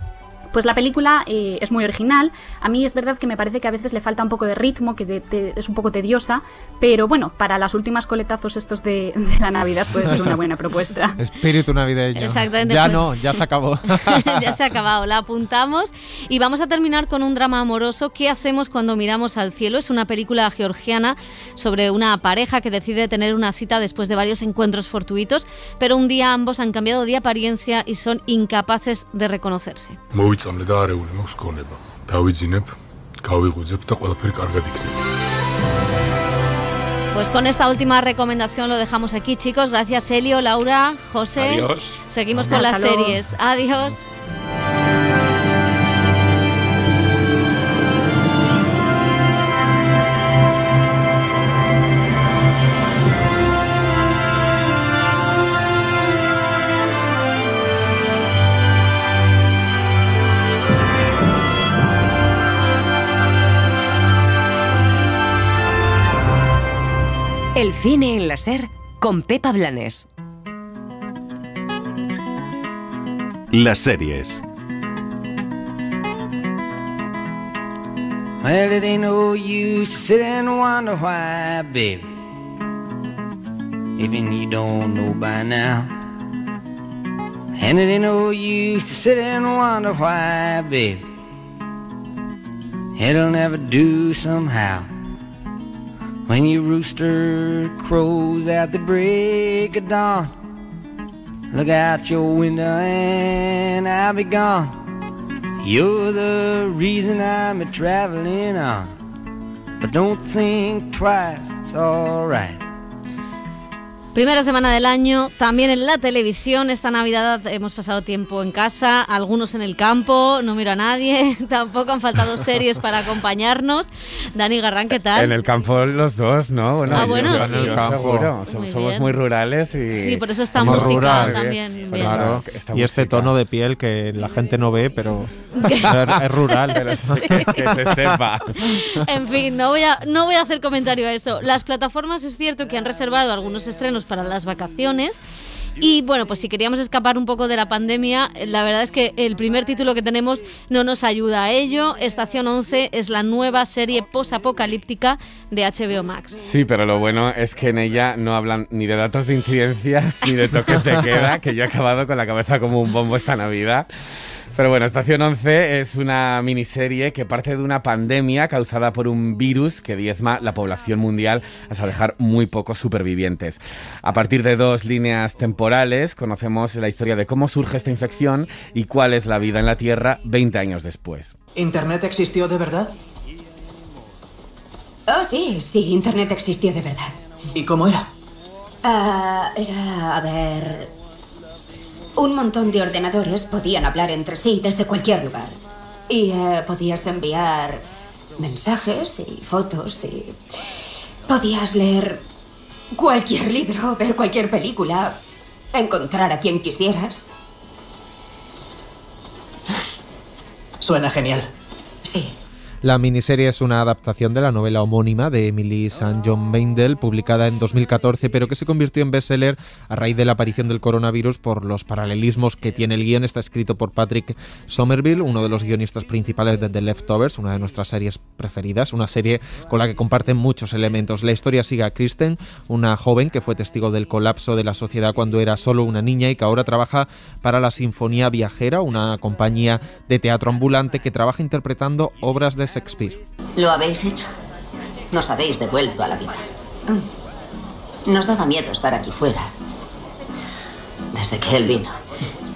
Speaker 23: Pues la película es muy original. A mí es verdad que me parece que a veces le falta un poco de ritmo, que es un poco tediosa, pero bueno, para las últimas coletazos estos de la Navidad puede ser una buena propuesta.
Speaker 16: Espíritu navideño.
Speaker 2: Exactamente.
Speaker 16: Ya
Speaker 2: pues,
Speaker 16: no, ya se acabó.
Speaker 2: Ya se ha acabado, la apuntamos. Y vamos a terminar con un drama amoroso. ¿Qué hacemos cuando miramos al cielo? Es una película georgiana sobre una pareja que decide tener una cita después de varios encuentros fortuitos, pero un día ambos han cambiado de apariencia y son incapaces de reconocerse. Pues con esta última recomendación lo dejamos aquí, chicos. Gracias, Elio, Laura, José.
Speaker 15: Adiós.
Speaker 2: Seguimos con las series. Adiós.
Speaker 1: El cine en la SER con Pepa Blanes.
Speaker 4: Las series.
Speaker 12: Well, it ain't no use to sit and wonder why, baby. Even you don't know by now. And it ain't no use to sit and wonder why, baby. It'll never do somehow. When your rooster crows at the break of dawn, look out your window and I'll be gone. You're the reason I'm traveling on, but don't think twice, it's alright.
Speaker 2: Primera semana del año, también en la televisión. Esta Navidad hemos pasado tiempo en casa, algunos en el campo, no miro a nadie, tampoco han faltado series para acompañarnos. Dani Garrán, ¿qué tal?
Speaker 8: En el campo los dos, ¿no?
Speaker 2: Bueno, sí.
Speaker 8: En el campo. Somos muy rurales y...
Speaker 2: Sí, por eso está música también.
Speaker 16: Claro, y este tono de piel que la gente no ve, pero es rural.
Speaker 8: Pero que se sepa.
Speaker 2: En fin, no voy a hacer comentario a eso. Las plataformas es cierto que han reservado algunos estrenos para las vacaciones. Y bueno, pues si queríamos escapar un poco de la pandemia, la verdad es que el primer título que tenemos no nos ayuda a ello. Estación 11 es la nueva serie posapocalíptica de HBO Max.
Speaker 8: Sí, pero lo bueno es que en ella no hablan ni de datos de incidencia ni de toques de queda, que yo he acabado con la cabeza como un bombo esta Navidad. Pero bueno, Estación 11 es una miniserie que parte de una pandemia causada por un virus que diezma la población mundial hasta dejar muy pocos supervivientes. A partir de 2 líneas temporales conocemos la historia de cómo surge esta infección y cuál es la vida en la Tierra 20 años después.
Speaker 10: ¿Internet existió de verdad?
Speaker 11: Oh, sí, Internet existió de verdad.
Speaker 10: ¿Y cómo era?
Speaker 11: Era, a ver... Un montón de ordenadores podían hablar entre sí desde cualquier lugar. Y podías enviar mensajes y fotos y... Podías leer cualquier libro, ver cualquier película, encontrar a quien quisieras.
Speaker 10: Suena genial.
Speaker 11: Sí.
Speaker 16: La miniserie es una adaptación de la novela homónima de Emily St. John Mandel, publicada en 2014, pero que se convirtió en bestseller a raíz de la aparición del coronavirus por los paralelismos que tiene el guión. Está escrito por Patrick Somerville, uno de los guionistas principales de The Leftovers, una de nuestras series preferidas, una serie con la que comparten muchos elementos. La historia sigue a Kristen, una joven que fue testigo del colapso de la sociedad cuando era solo una niña y que ahora trabaja para la Sinfonía Viajera, una compañía de teatro ambulante que trabaja interpretando obras de Shakespeare.
Speaker 24: Lo habéis hecho. Nos habéis devuelto a la vida. Nos daba miedo estar aquí fuera. Desde que él vino.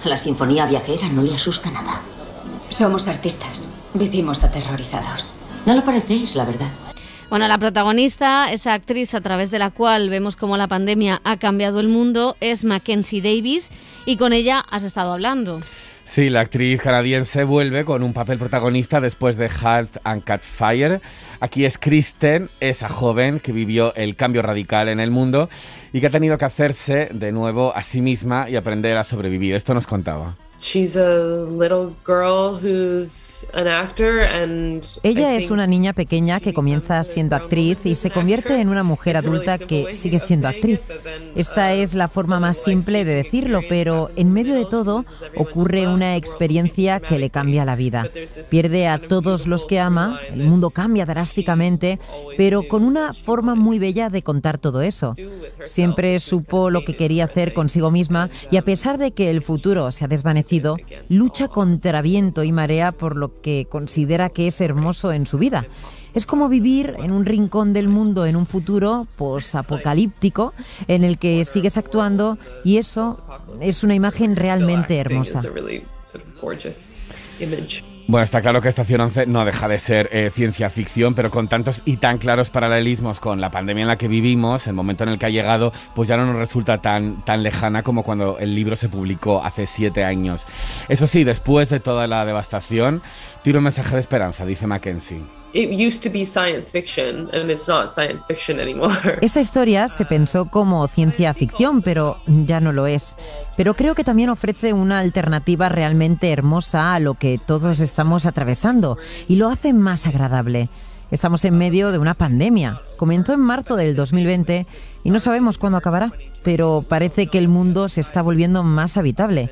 Speaker 24: La Sinfonía Viajera no le asusta nada.
Speaker 11: Somos artistas. Vivimos aterrorizados.
Speaker 24: No lo parecéis, la verdad.
Speaker 2: Bueno, la protagonista, esa actriz a través de la cual vemos cómo la pandemia ha cambiado el mundo, es Mackenzie Davis, y con ella has estado hablando.
Speaker 8: Sí, la actriz canadiense vuelve con un papel protagonista después de Halt and Catch Fire. Aquí es Kristen, esa joven que vivió el cambio radical en el mundo y que ha tenido que hacerse de nuevo a sí misma y aprender a sobrevivir. Esto nos contaba.
Speaker 5: Ella es una niña pequeña que comienza siendo actriz y se convierte en una mujer adulta que sigue siendo actriz. Esta es la forma más simple de decirlo, pero en medio de todo ocurre una experiencia que le cambia la vida. Pierde a todos los que ama, el mundo cambia drásticamente, pero con una forma muy bella de contar todo eso. Siempre supo lo que quería hacer consigo misma y a pesar de que el futuro se ha desvanecido, lucha contra viento y marea por lo que considera que es hermoso en su vida. Es como vivir en un rincón del mundo en un futuro posapocalíptico en el que sigues actuando y eso es una imagen realmente hermosa.
Speaker 8: Bueno, está claro que Estación 11 no deja de ser ciencia ficción, pero con tantos y tan claros paralelismos con la pandemia en la que vivimos, el momento en el que ha llegado, pues ya no nos resulta tan lejana como cuando el libro se publicó hace 7 años. Eso sí, después de toda la devastación, tiene un mensaje de esperanza, dice Mackenzie.
Speaker 5: Esta historia se pensó como ciencia ficción, pero ya no lo es. Pero creo que también ofrece una alternativa realmente hermosa a lo que todos estamos atravesando y lo hace más agradable. Estamos en medio de una pandemia. Comenzó en marzo del 2020 y no sabemos cuándo acabará, pero parece que el mundo se está volviendo más habitable.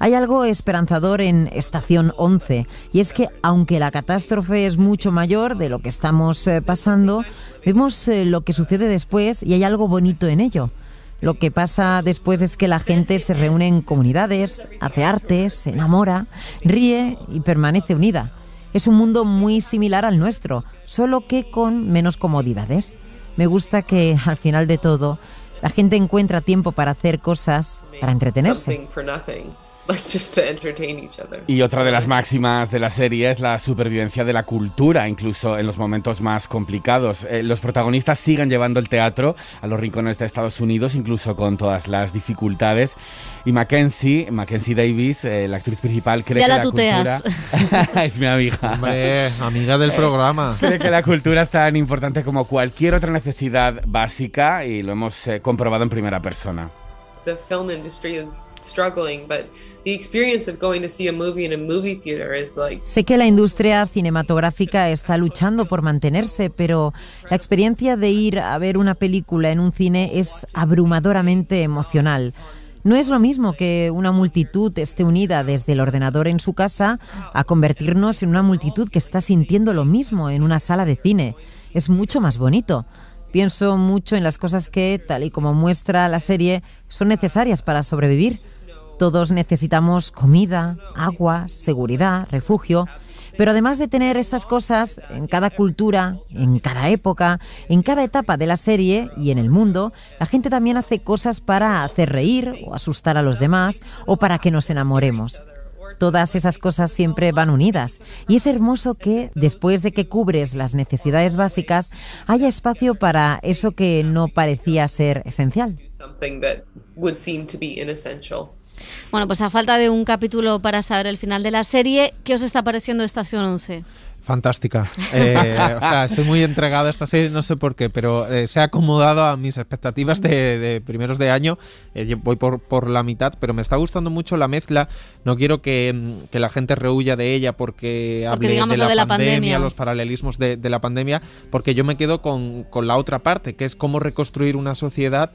Speaker 5: Hay algo esperanzador en Estación 11, y es que aunque la catástrofe es mucho mayor de lo que estamos pasando, vemos lo que sucede después y hay algo bonito en ello. Lo que pasa después es que la gente se reúne en comunidades, hace arte, se enamora, ríe y permanece unida. Es un mundo muy similar al nuestro, solo que con menos comodidades. Me gusta que al final de todo la gente encuentra tiempo para hacer cosas, para entretenerse.
Speaker 8: Y otra de las máximas de la serie es la supervivencia de la cultura, incluso en los momentos más complicados. Los protagonistas siguen llevando el teatro a los rincones de Estados Unidos, incluso con todas las dificultades. Y Mackenzie Davis, la actriz principal, cree que la cultura... es mi amiga.
Speaker 16: Hombre, amiga del programa.
Speaker 8: Cree que la cultura es tan importante como cualquier otra necesidad básica y lo hemos comprobado en primera persona.
Speaker 13: The film industry is struggling, but the experience of going to see a movie in a movie theater is like...
Speaker 5: Sé que la industria cinematográfica está luchando por mantenerse, pero la experiencia de ir a ver una película en un cine es abrumadoramente emocional. No es lo mismo que una multitud esté unida desde el ordenador en su casa a convertirnos en una multitud que está sintiendo lo mismo en una sala de cine. Es mucho más bonito. Pienso mucho en las cosas que, tal y como muestra la serie, son necesarias para sobrevivir. Todos necesitamos comida, agua, seguridad, refugio. Pero además de tener estas cosas, en cada cultura, en cada época, en cada etapa de la serie y en el mundo, la gente también hace cosas para hacer reír o asustar a los demás o para que nos enamoremos. Todas esas cosas siempre van unidas y es hermoso que, después de que cubres las necesidades básicas, haya espacio para eso que no parecía ser esencial.
Speaker 2: Bueno, pues a falta de un capítulo para saber el final de la serie, ¿qué os está pareciendo Estación 11?
Speaker 16: Fantástica. O sea, estoy muy entregado a esta serie, no sé por qué, pero se ha acomodado a mis expectativas de primeros de año. Voy por la mitad, pero me está gustando mucho la mezcla. No quiero que la gente rehuya de ella porque hable de la pandemia, los paralelismos de la pandemia, porque yo me quedo con la otra parte, que es cómo reconstruir una sociedad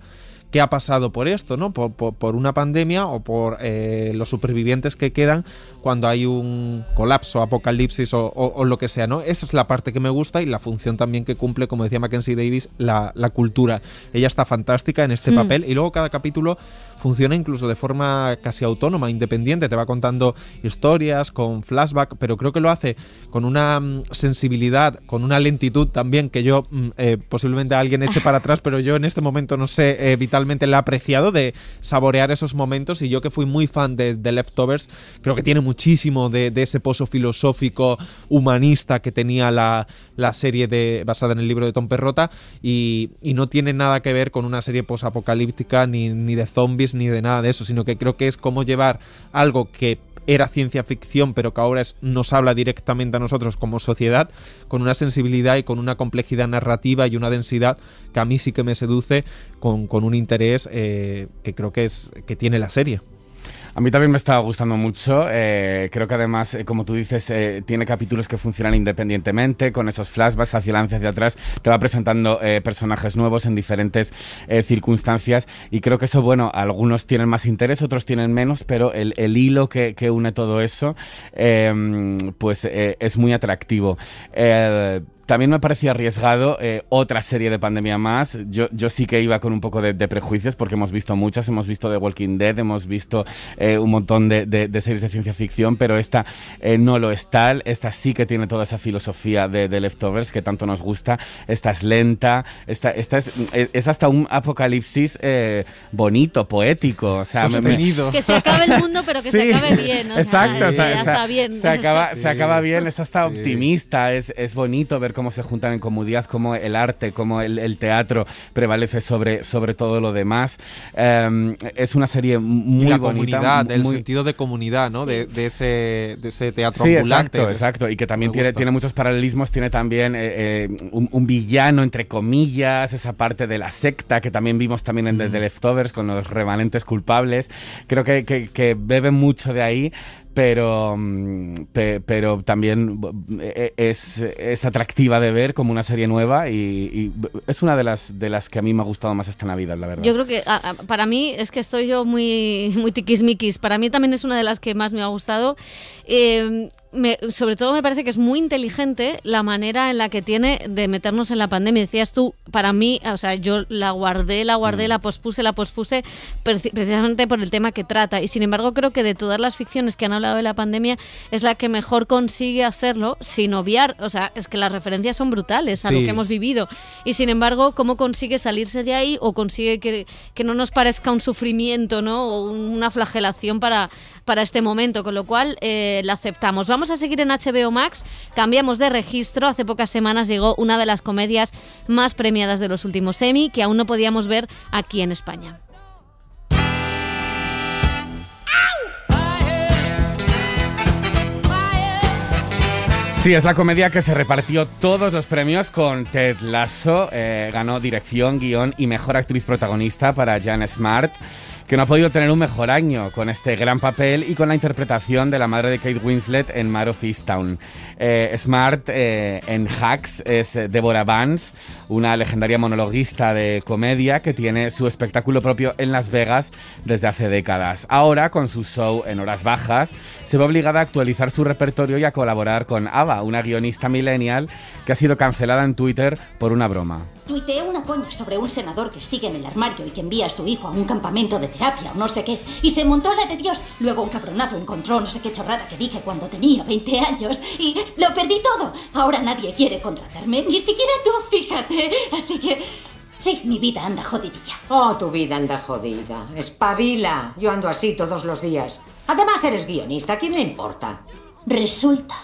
Speaker 16: que ha pasado por esto, ¿no? Por una pandemia o por los supervivientes que quedan cuando hay un colapso, apocalipsis o lo que sea, ¿no? Esa es la parte que me gusta y la función también que cumple, como decía Mackenzie Davis, la cultura. Ella está fantástica en este papel y luego cada capítulo funciona incluso de forma casi autónoma, independiente, te va contando historias con flashback, pero creo que lo hace con una sensibilidad, con una lentitud también que yo posiblemente alguien eche para atrás, pero yo en este momento no sé evitar realmente la he apreciado, de saborear esos momentos. Y yo, que fui muy fan de Leftovers, creo que tiene muchísimo de ese pozo filosófico humanista que tenía la serie basada en el libro de Tom Perrotta, y no tiene nada que ver con una serie posapocalíptica ni de zombies ni de nada de eso, sino que creo que es cómo llevar algo que era ciencia ficción pero que ahora nos habla directamente a nosotros como sociedad, con una sensibilidad y con una complejidad narrativa y una densidad que a mí sí que me seduce, con un interés que creo que tiene la serie.
Speaker 8: A mí también me está gustando mucho. Creo que además, como tú dices, tiene capítulos que funcionan independientemente, con esos flashbacks hacia adelante, hacia atrás. Te va presentando personajes nuevos en diferentes circunstancias, y creo que eso, bueno, algunos tienen más interés, otros tienen menos, pero el hilo que une todo eso pues es muy atractivo. También me parecía arriesgado otra serie de pandemia más. Yo sí que iba con un poco de prejuicios, porque hemos visto muchas, hemos visto The Walking Dead, hemos visto un montón de series de ciencia ficción, pero esta no lo es tal. Esta sí que tiene toda esa filosofía de Leftovers que tanto nos gusta. Esta es lenta, esta es hasta un apocalipsis bonito, poético, o sea,
Speaker 16: sostenido.
Speaker 2: Que se acabe el mundo, pero que se acabe bien, ¿no?
Speaker 8: Exacto,
Speaker 2: ya está bien.
Speaker 8: Se acaba bien, es hasta optimista, es bonito ver cómo se juntan en comunidad, cómo el arte, cómo el teatro prevalece sobre todo lo demás. Es una serie muy
Speaker 16: la
Speaker 8: bonita.
Speaker 16: Comunidad, el sentido de comunidad, ¿no? Sí. De ese teatro
Speaker 8: sí,
Speaker 16: ambulante.
Speaker 8: Exacto. Y que también tiene muchos paralelismos. Tiene también un villano, entre comillas, esa parte de la secta que también vimos también en The Leftovers, con los remanentes culpables. Creo que bebe mucho de ahí. Pero también es atractiva de ver como una serie nueva, y es una de las que a mí me ha gustado más esta Navidad, la verdad.
Speaker 2: Yo creo que para mí, es que estoy yo muy tiquismiquis, para mí también es una de las que más me ha gustado. Sobre todo me parece que es muy inteligente la manera en la que tiene de meternos en la pandemia. Decías tú, para mí, o sea, yo la guardé, la pospuse precisamente por el tema que trata, y sin embargo creo que de todas las ficciones que han hablado de la pandemia es la que mejor consigue hacerlo sin obviar, o sea, es que las referencias son brutales a lo que hemos vivido, y sin embargo cómo consigue salirse de ahí, o consigue que no nos parezca un sufrimiento, ¿no? O una flagelación para este momento, con lo cual la aceptamos. Vamos a seguir en HBO Max, cambiamos de registro. Hace pocas semanas llegó una de las comedias más premiadas de los últimos Emmy, que aún no podíamos ver aquí en España.
Speaker 8: Sí, es la comedia que se repartió todos los premios con Ted Lasso. Ganó dirección, guión y mejor actriz protagonista para Jan Smart, que no ha podido tener un mejor año con este gran papel y con la interpretación de la madre de Kate Winslet en Mare of Easttown. Smart en Hacks es Deborah Vance, una legendaria monologuista de comedia que tiene su espectáculo propio en Las Vegas desde hace décadas. Ahora, con su show en horas bajas, se ve obligada a actualizar su repertorio y a colaborar con Ava, una guionista millennial que ha sido cancelada en Twitter por una broma.
Speaker 6: Tuiteé una coña sobre un senador que sigue en el armario y que envía a su hijo a un campamento de terapia o no sé qué, y se montó la de Dios. Luego un cabronazo encontró no sé qué chorrada que dije cuando tenía 20 años y lo perdí todo. Ahora nadie quiere contratarme, ni siquiera tú, fíjate. Así que sí, mi vida anda jodidilla.
Speaker 7: Oh, tu vida anda jodida. Espabila. Yo ando así todos los días. Además eres guionista, ¿a quién le importa?
Speaker 6: Resulta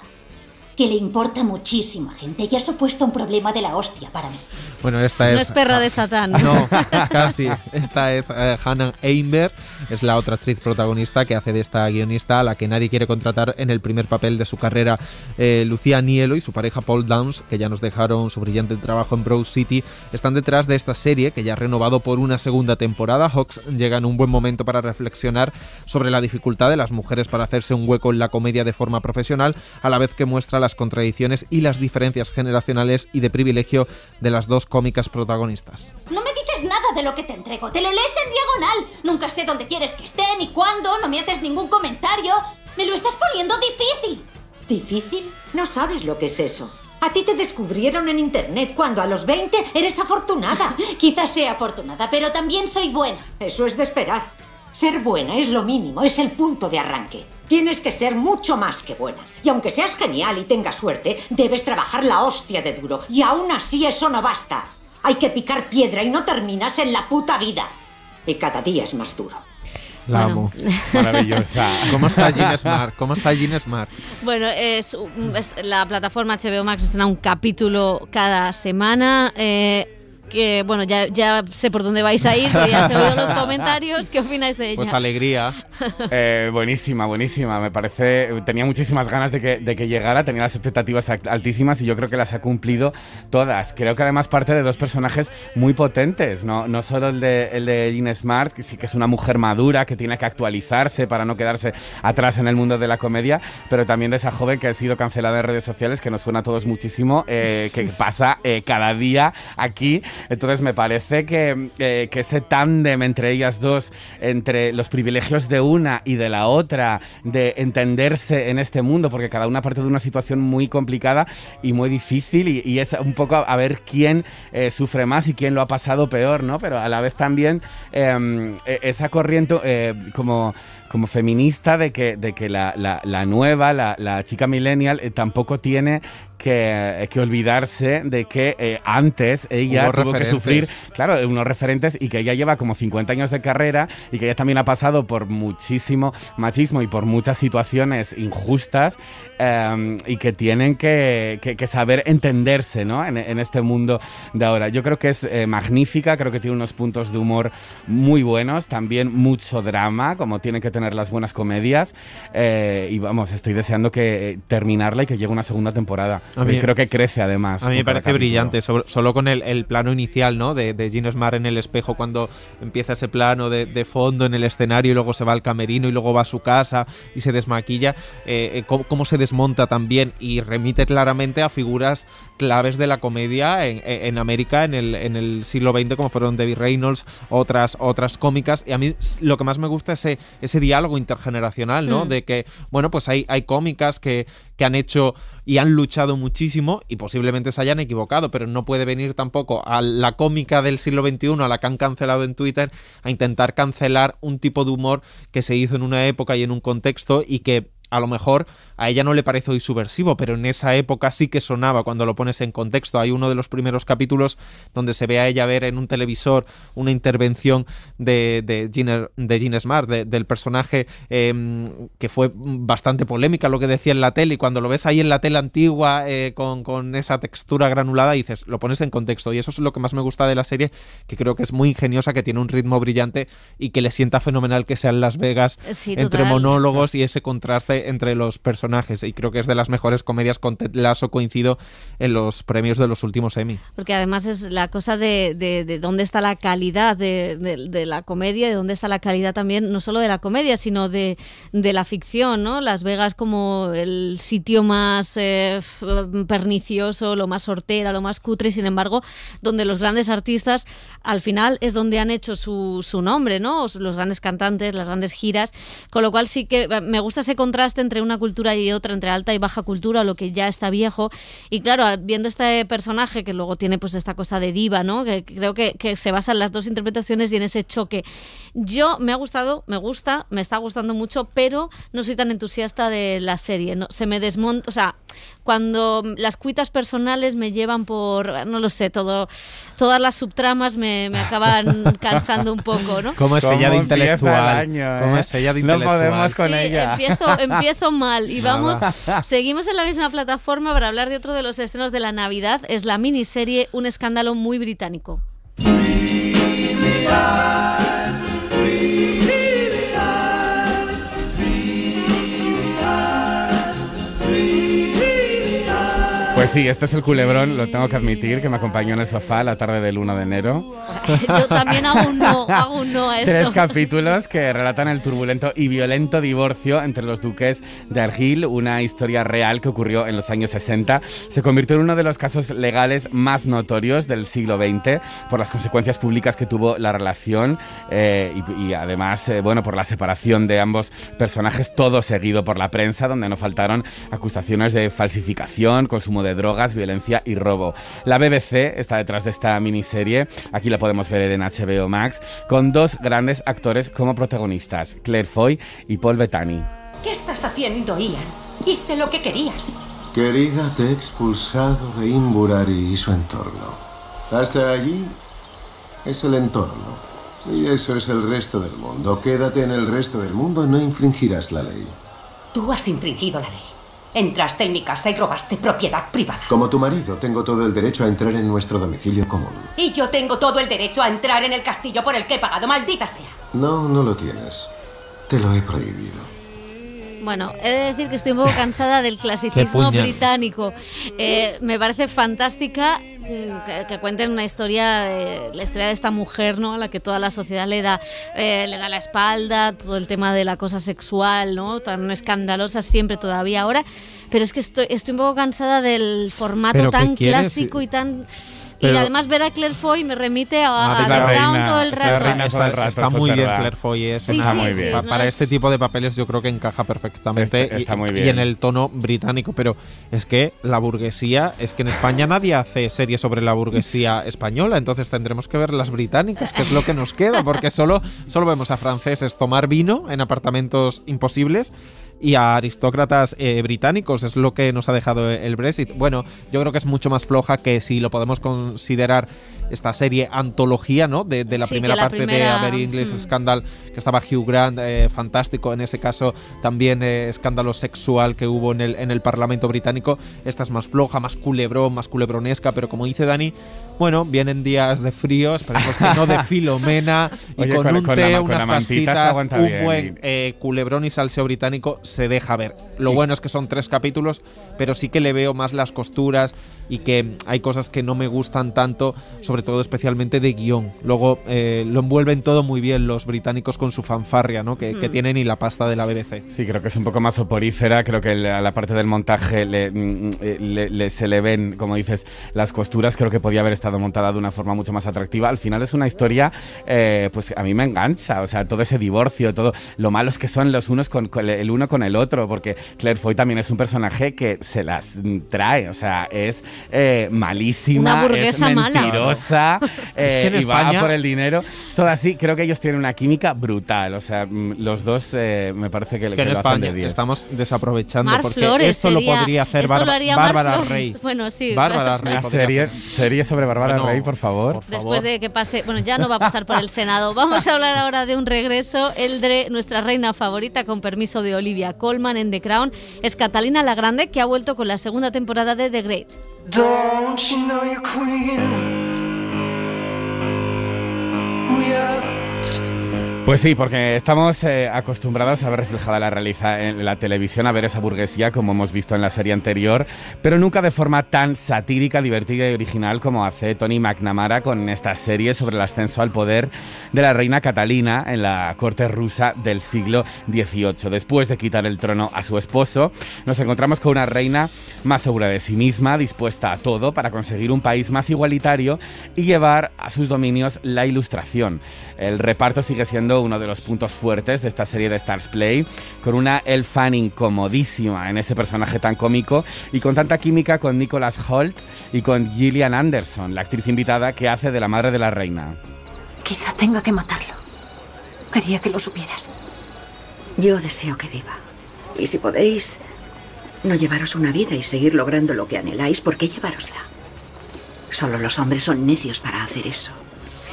Speaker 6: que le importa muchísima gente y ha supuesto un problema de la hostia para mí.
Speaker 16: Bueno, esta es...
Speaker 2: No es perra de Satán.
Speaker 16: No, casi. Esta es Hannah Einberg, es la otra actriz protagonista que hace de esta guionista a la que nadie quiere contratar en el primer papel de su carrera. Lucía Aniello y su pareja Paul Downs, que ya nos dejaron su brillante trabajo en Broad City, están detrás de esta serie que ya ha renovado por una segunda temporada. Hawks llega en un buen momento para reflexionar sobre la dificultad de las mujeres para hacerse un hueco en la comedia de forma profesional, a la vez que muestra las contradicciones y las diferencias generacionales y de privilegio de las dos cómicas protagonistas.
Speaker 6: No me dices nada de lo que te entrego, te lo lees en diagonal. Nunca sé dónde quieres que esté ni cuándo, no me haces ningún comentario. Me lo estás poniendo difícil.
Speaker 7: ¿Difícil? No sabes lo que es eso. A ti te descubrieron en internet cuando a los 20 eres afortunada.
Speaker 6: Quizás sea afortunada, pero también soy buena.
Speaker 7: Eso es de esperar. Ser buena es lo mínimo, es el punto de arranque. Tienes que ser mucho más que buena. Y aunque seas genial y tengas suerte, debes trabajar la hostia de duro. Y aún así eso no basta. Hay que picar piedra y no terminas en la puta vida. y cada día es más duro.
Speaker 16: La amo.
Speaker 8: Maravillosa.
Speaker 16: ¿Cómo está Jean Smart? ¿Cómo está Jean Smart?
Speaker 2: Bueno, la plataforma HBO Max estrena un capítulo cada semana. Que bueno, ya sé por dónde vais a ir, porque ya se han oído los comentarios. ¿Qué opináis de ella?
Speaker 16: Pues alegría.
Speaker 8: Buenísima. Me parece, tenía muchísimas ganas de que llegara, tenía las expectativas altísimas y yo creo que las ha cumplido todas. Creo que además parte de dos personajes muy potentes, no solo el de Jean Smart, que sí que es una mujer madura que tiene que actualizarse para no quedarse atrás en el mundo de la comedia, pero también de esa joven que ha sido cancelada en redes sociales, que nos suena a todos muchísimo, que pasa cada día aquí. Entonces me parece que ese tándem entre ellas dos, entre los privilegios de una y de la otra, de entenderse en este mundo, porque cada una parte de una situación muy complicada y muy difícil, y es un poco a ver quién sufre más y quién lo ha pasado peor, ¿no? Pero a la vez también esa corriente como feminista de que la nueva, la chica millennial, tampoco tiene que olvidarse de que antes ella tuvo que sufrir, claro, unos referentes, y que ella lleva como 50 años de carrera y que ella también ha pasado por muchísimo machismo y por muchas situaciones injustas, y que tienen que saber entenderse, ¿no? en este mundo de ahora. Yo creo que es magnífica, creo que tiene unos puntos de humor muy buenos, también mucho drama, como tienen que tener las buenas comedias, y vamos, estoy deseando que terminarla y que llegue una segunda temporada. Creo que crece además.
Speaker 16: A mí me parece brillante, solo con el plano inicial, ¿no? de Jean Smart en el espejo, cuando empieza ese plano de fondo en el escenario y luego se va al camerino y luego va a su casa y se desmaquilla, cómo se desmonta también y remite claramente a figuras claves de la comedia en América en el siglo XX, como fueron Debbie Reynolds, otras cómicas, y a mí lo que más me gusta es ese diálogo intergeneracional, ¿no? De que, bueno, pues hay cómicas que han hecho y han luchado muchísimo y posiblemente se hayan equivocado, pero no puede venir tampoco a la cómica del siglo XXI, a la que han cancelado en Twitter, a intentar cancelar un tipo de humor que se hizo en una época y en un contexto, y que a lo mejor a ella no le parece hoy subversivo, pero en esa época sí que sonaba cuando lo pones en contexto. Hay uno de los primeros capítulos donde se ve a ella ver en un televisor una intervención de Jean Smart, del personaje, que fue bastante polémica lo que decía en la tele, y cuando lo ves ahí en la tele antigua con esa textura granulada, dices, lo pones en contexto, y eso es lo que más me gusta de la serie, que creo que es muy ingeniosa, que tiene un ritmo brillante y que le sienta fenomenal que sea en Las Vegas, sí, entre monólogos y ese contraste entre los personajes, y creo que es de las mejores comedias. Con Ted Lasso coincido en los premios de los últimos Emmy.
Speaker 2: Porque además es la cosa de dónde está la calidad de la comedia, de dónde está la calidad también, no solo de la comedia, sino de la ficción, ¿no? Las Vegas como el sitio más pernicioso, lo más hortera, lo más cutre, y sin embargo, donde los grandes artistas al final es donde han hecho su nombre, ¿no? Los grandes cantantes, las grandes giras, con lo cual sí que me gusta ese contraste entre una cultura y otra, entre alta y baja cultura, lo que ya está viejo. Y claro, viendo este personaje que luego tiene pues esta cosa de diva, ¿no? Que creo que se basa en las dos interpretaciones y en ese choque. Me está gustando mucho, pero no soy tan entusiasta de la serie, ¿no? Se me desmonta, o sea, cuando las cuitas personales me llevan por, no lo sé, todas las subtramas me acaban cansando un poco, ¿no?
Speaker 16: ¿Cómo es ella de intelectual? ¿Cómo es ella de intelectual?
Speaker 8: No podemos con ella.
Speaker 2: Empiezo mal y seguimos en la misma plataforma para hablar de otro de los estrenos de la Navidad. Es la miniserie Un escándalo muy británico.
Speaker 8: Pues sí, este es el culebrón, lo tengo que admitir, que me acompañó en el sofá la tarde del 1 de enero.
Speaker 2: Yo también hago un no a esto.
Speaker 8: 3 capítulos que relatan el turbulento y violento divorcio entre los duques de Argyll, una historia real que ocurrió en los años 60. Se convirtió en uno de los casos legales más notorios del siglo XX por las consecuencias públicas que tuvo la relación, y además, por la separación de ambos personajes, todo seguido por la prensa, donde no faltaron acusaciones de falsificación, consumo de drogas, violencia y robo. La BBC está detrás de esta miniserie, aquí la podemos ver en HBO Max, con 2 grandes actores como protagonistas, Claire Foy y Paul Bettany.
Speaker 7: ¿Qué estás haciendo, Ian? Hice lo que querías.
Speaker 9: Querida, te he expulsado de Inverary y su entorno. Hasta allí es el entorno. Y eso es el resto del mundo. Quédate en el resto del mundo y no infringirás la ley.
Speaker 7: Tú has infringido la ley. Entraste en mi casa y robaste propiedad privada.
Speaker 9: Como tu marido, tengo todo el derecho a entrar en nuestro domicilio común.
Speaker 7: Y yo tengo todo el derecho a entrar en el castillo por el que he pagado, maldita sea.
Speaker 9: No, no lo tienes. Te lo he prohibido.
Speaker 2: Bueno, he de decir que estoy un poco cansada del clasicismo británico. Me parece fantástica que cuenten una historia, la historia de esta mujer, ¿no? A la que toda la sociedad le da la espalda, todo el tema de la cosa sexual, ¿no? Tan escandalosa siempre todavía ahora. Pero es que estoy un poco cansada del formato tan clásico y tan... Pero, y además ver a Claire Foy me remite a The Crown todo el rato.
Speaker 16: Está muy bien Claire Foy. Para este tipo de papeles yo creo que encaja perfectamente
Speaker 8: está muy bien.
Speaker 16: Y en el tono británico. Pero es que la burguesía, es que en España nadie hace series sobre la burguesía española, entonces tendremos que ver las británicas, que es lo que nos queda, porque solo vemos a franceses tomar vino en apartamentos imposibles y a aristócratas británicos. Es lo que nos ha dejado el Brexit. Bueno, yo creo que es mucho más floja que si lo podemos considerar esta serie antología, ¿no? De la primera parte de A Very English Scandal, que estaba Hugh Grant, fantástico en ese caso, también escándalo sexual que hubo en el Parlamento británico. Esta es más floja, más culebrón, más culebronesca, pero como dice Dani, bueno, vienen días de frío, esperemos que no de Filomena, y oye, con un té, unas pastitas, un buen culebrón y salseo británico se deja ver. Lo bueno es que son 3 capítulos, pero sí que le veo más las costuras y que hay cosas que no me gustan tanto, sobre todo especialmente de guión. Luego lo envuelven todo muy bien los británicos con su fanfarria, ¿no? Que tienen y la pasta de la BBC.
Speaker 8: Sí, creo que es un poco más soporífera, creo que a la parte del montaje se le ven, como dices, las costuras. Creo que podía haber estado montada de una forma mucho más atractiva. Al final es una historia, pues a mí me engancha, o sea, todo ese divorcio, todo lo malos que son los unos con el uno con el otro, porque Claire Foy también es un personaje que se las trae, o sea, es malísima,
Speaker 2: una burguesa
Speaker 8: es mentirosa,
Speaker 16: es que en
Speaker 8: y
Speaker 16: España
Speaker 8: va por el dinero, todo así. Creo que ellos tienen una química brutal, o sea, los dos me parece que,
Speaker 16: es que en
Speaker 8: lo
Speaker 16: España
Speaker 8: hacen de 10.
Speaker 16: Estamos desaprovechando,
Speaker 2: Mar
Speaker 16: porque
Speaker 2: Flores
Speaker 16: esto lo podría hacer Bárbara Rey.
Speaker 2: Bueno, sí.
Speaker 16: Bárbara Rey.
Speaker 8: Una serie sobre Bárbara Rey, por favor.
Speaker 2: Después de que pase, bueno, ya no va a pasar por el Senado. Vamos a hablar ahora de un regreso, el de nuestra reina favorita, con permiso de Olivia Colman en The Crown. Es Catalina la Grande, que ha vuelto con la segunda temporada de The Great.
Speaker 12: Don't you know you're queen? We are.
Speaker 8: Pues sí, porque estamos acostumbrados a ver reflejada la realidad en la televisión, a ver esa burguesía como hemos visto en la serie anterior, pero nunca de forma tan satírica, divertida y original como hace Tony McNamara con esta serie sobre el ascenso al poder de la reina Catalina en la corte rusa del siglo XVIII. Después de quitar el trono a su esposo, nos encontramos con una reina más segura de sí misma, dispuesta a todo para conseguir un país más igualitario y llevar a sus dominios la ilustración. El reparto sigue siendo uno de los puntos fuertes de esta serie de Stars Play, con una Elle Fanning comodísima en ese personaje tan cómico y con tanta química con Nicholas Hoult y con Gillian Anderson, la actriz invitada que hace de la madre de la reina.
Speaker 17: Quizá tenga que matarlo. Quería que lo supieras.
Speaker 18: Yo deseo que viva. Y si podéis no llevaros una vida y seguir logrando lo que anheláis, ¿por qué llevárosla? Solo los hombres son necios para hacer eso.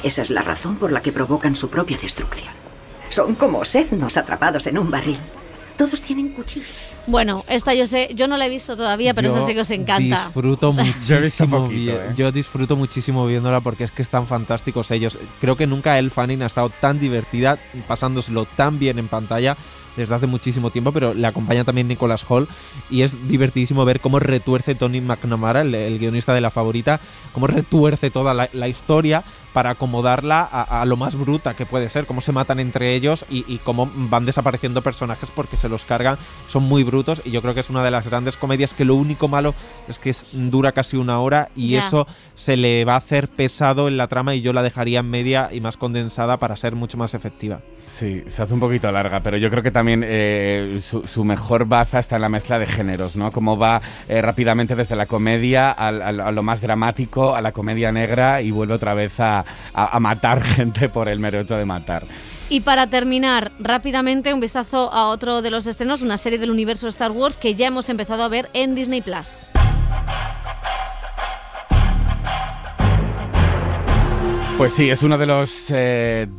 Speaker 18: Esa es la razón por la que provocan su propia destrucción. Son como seznos atrapados en un barril. Todos tienen cuchillos.
Speaker 2: Bueno, esta yo no la he visto todavía, pero eso sí que os encanta.
Speaker 16: Disfruto muchísimo. Yo disfruto muchísimo viéndola porque es que están fantásticos ellos. Creo que nunca Elle Fanning ha estado tan divertida, pasándoselo tan bien en pantalla desde hace muchísimo tiempo, pero le acompaña también Nicholas Hoult y es divertidísimo ver cómo retuerce Tony McNamara, el guionista de La Favorita, cómo retuerce toda la historia para acomodarla a lo más bruta que puede ser, cómo se matan entre ellos y cómo van desapareciendo personajes porque se los cargan, son muy brutos, y yo creo que es una de las grandes comedias que lo único malo es que dura casi 1 hora y eso se le va a hacer pesado en la trama, y yo la dejaría en media y más condensada para ser mucho más efectiva.
Speaker 8: Sí, se hace un poquito larga, pero yo creo que también su mejor baza está en la mezcla de géneros, ¿no? Cómo va rápidamente desde la comedia a lo más dramático, a la comedia negra, y vuelve otra vez a matar gente por el mero hecho de matar.
Speaker 2: Y para terminar, rápidamente un vistazo a otro de los estrenos, una serie del universo Star Wars que ya hemos empezado a ver en Disney+.
Speaker 8: Pues sí, es uno de los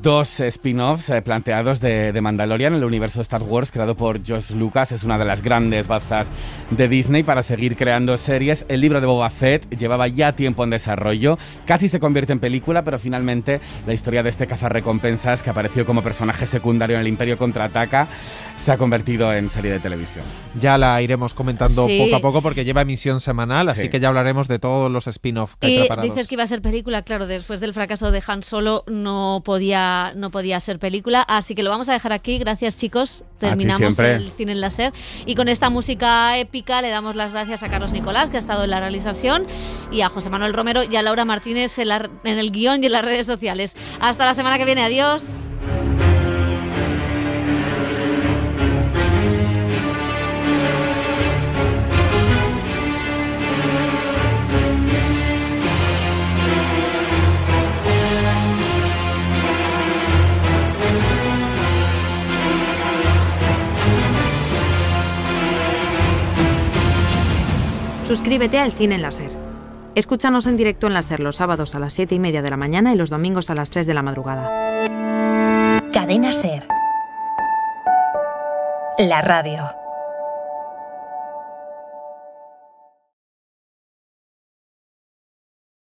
Speaker 8: dos spin-offs planteados de Mandalorian, el universo de Star Wars creado por George Lucas. Es una de las grandes bazas de Disney para seguir creando series. El libro de Boba Fett llevaba ya tiempo en desarrollo, casi se convierte en película, pero finalmente la historia de este cazarrecompensas que apareció como personaje secundario en el Imperio Contraataca se ha convertido en serie de televisión.
Speaker 16: Ya la iremos comentando
Speaker 2: Sí.
Speaker 16: poco a poco porque lleva emisión semanal, así
Speaker 8: Sí.
Speaker 16: que ya hablaremos de todos los spin-off que hay
Speaker 2: Y
Speaker 16: preparados.
Speaker 2: dices que iba a ser película, claro, después del fracaso de Han Solo no podía ser película, así que lo vamos a dejar aquí. Gracias, chicos. Terminamos
Speaker 8: siempre.
Speaker 2: el Cine en Láser y con esta música épica le damos las gracias a Carlos Nicolás, que ha estado en la realización, y a José Manuel Romero y a Laura Martínez en el guión y en las redes sociales. Hasta la semana que viene. Adiós.
Speaker 14: Suscríbete al Cine en la SER. Escúchanos en directo en la SER los sábados a las 7:30 de la mañana y los domingos a las 3 de la madrugada.
Speaker 1: Cadena SER. La radio.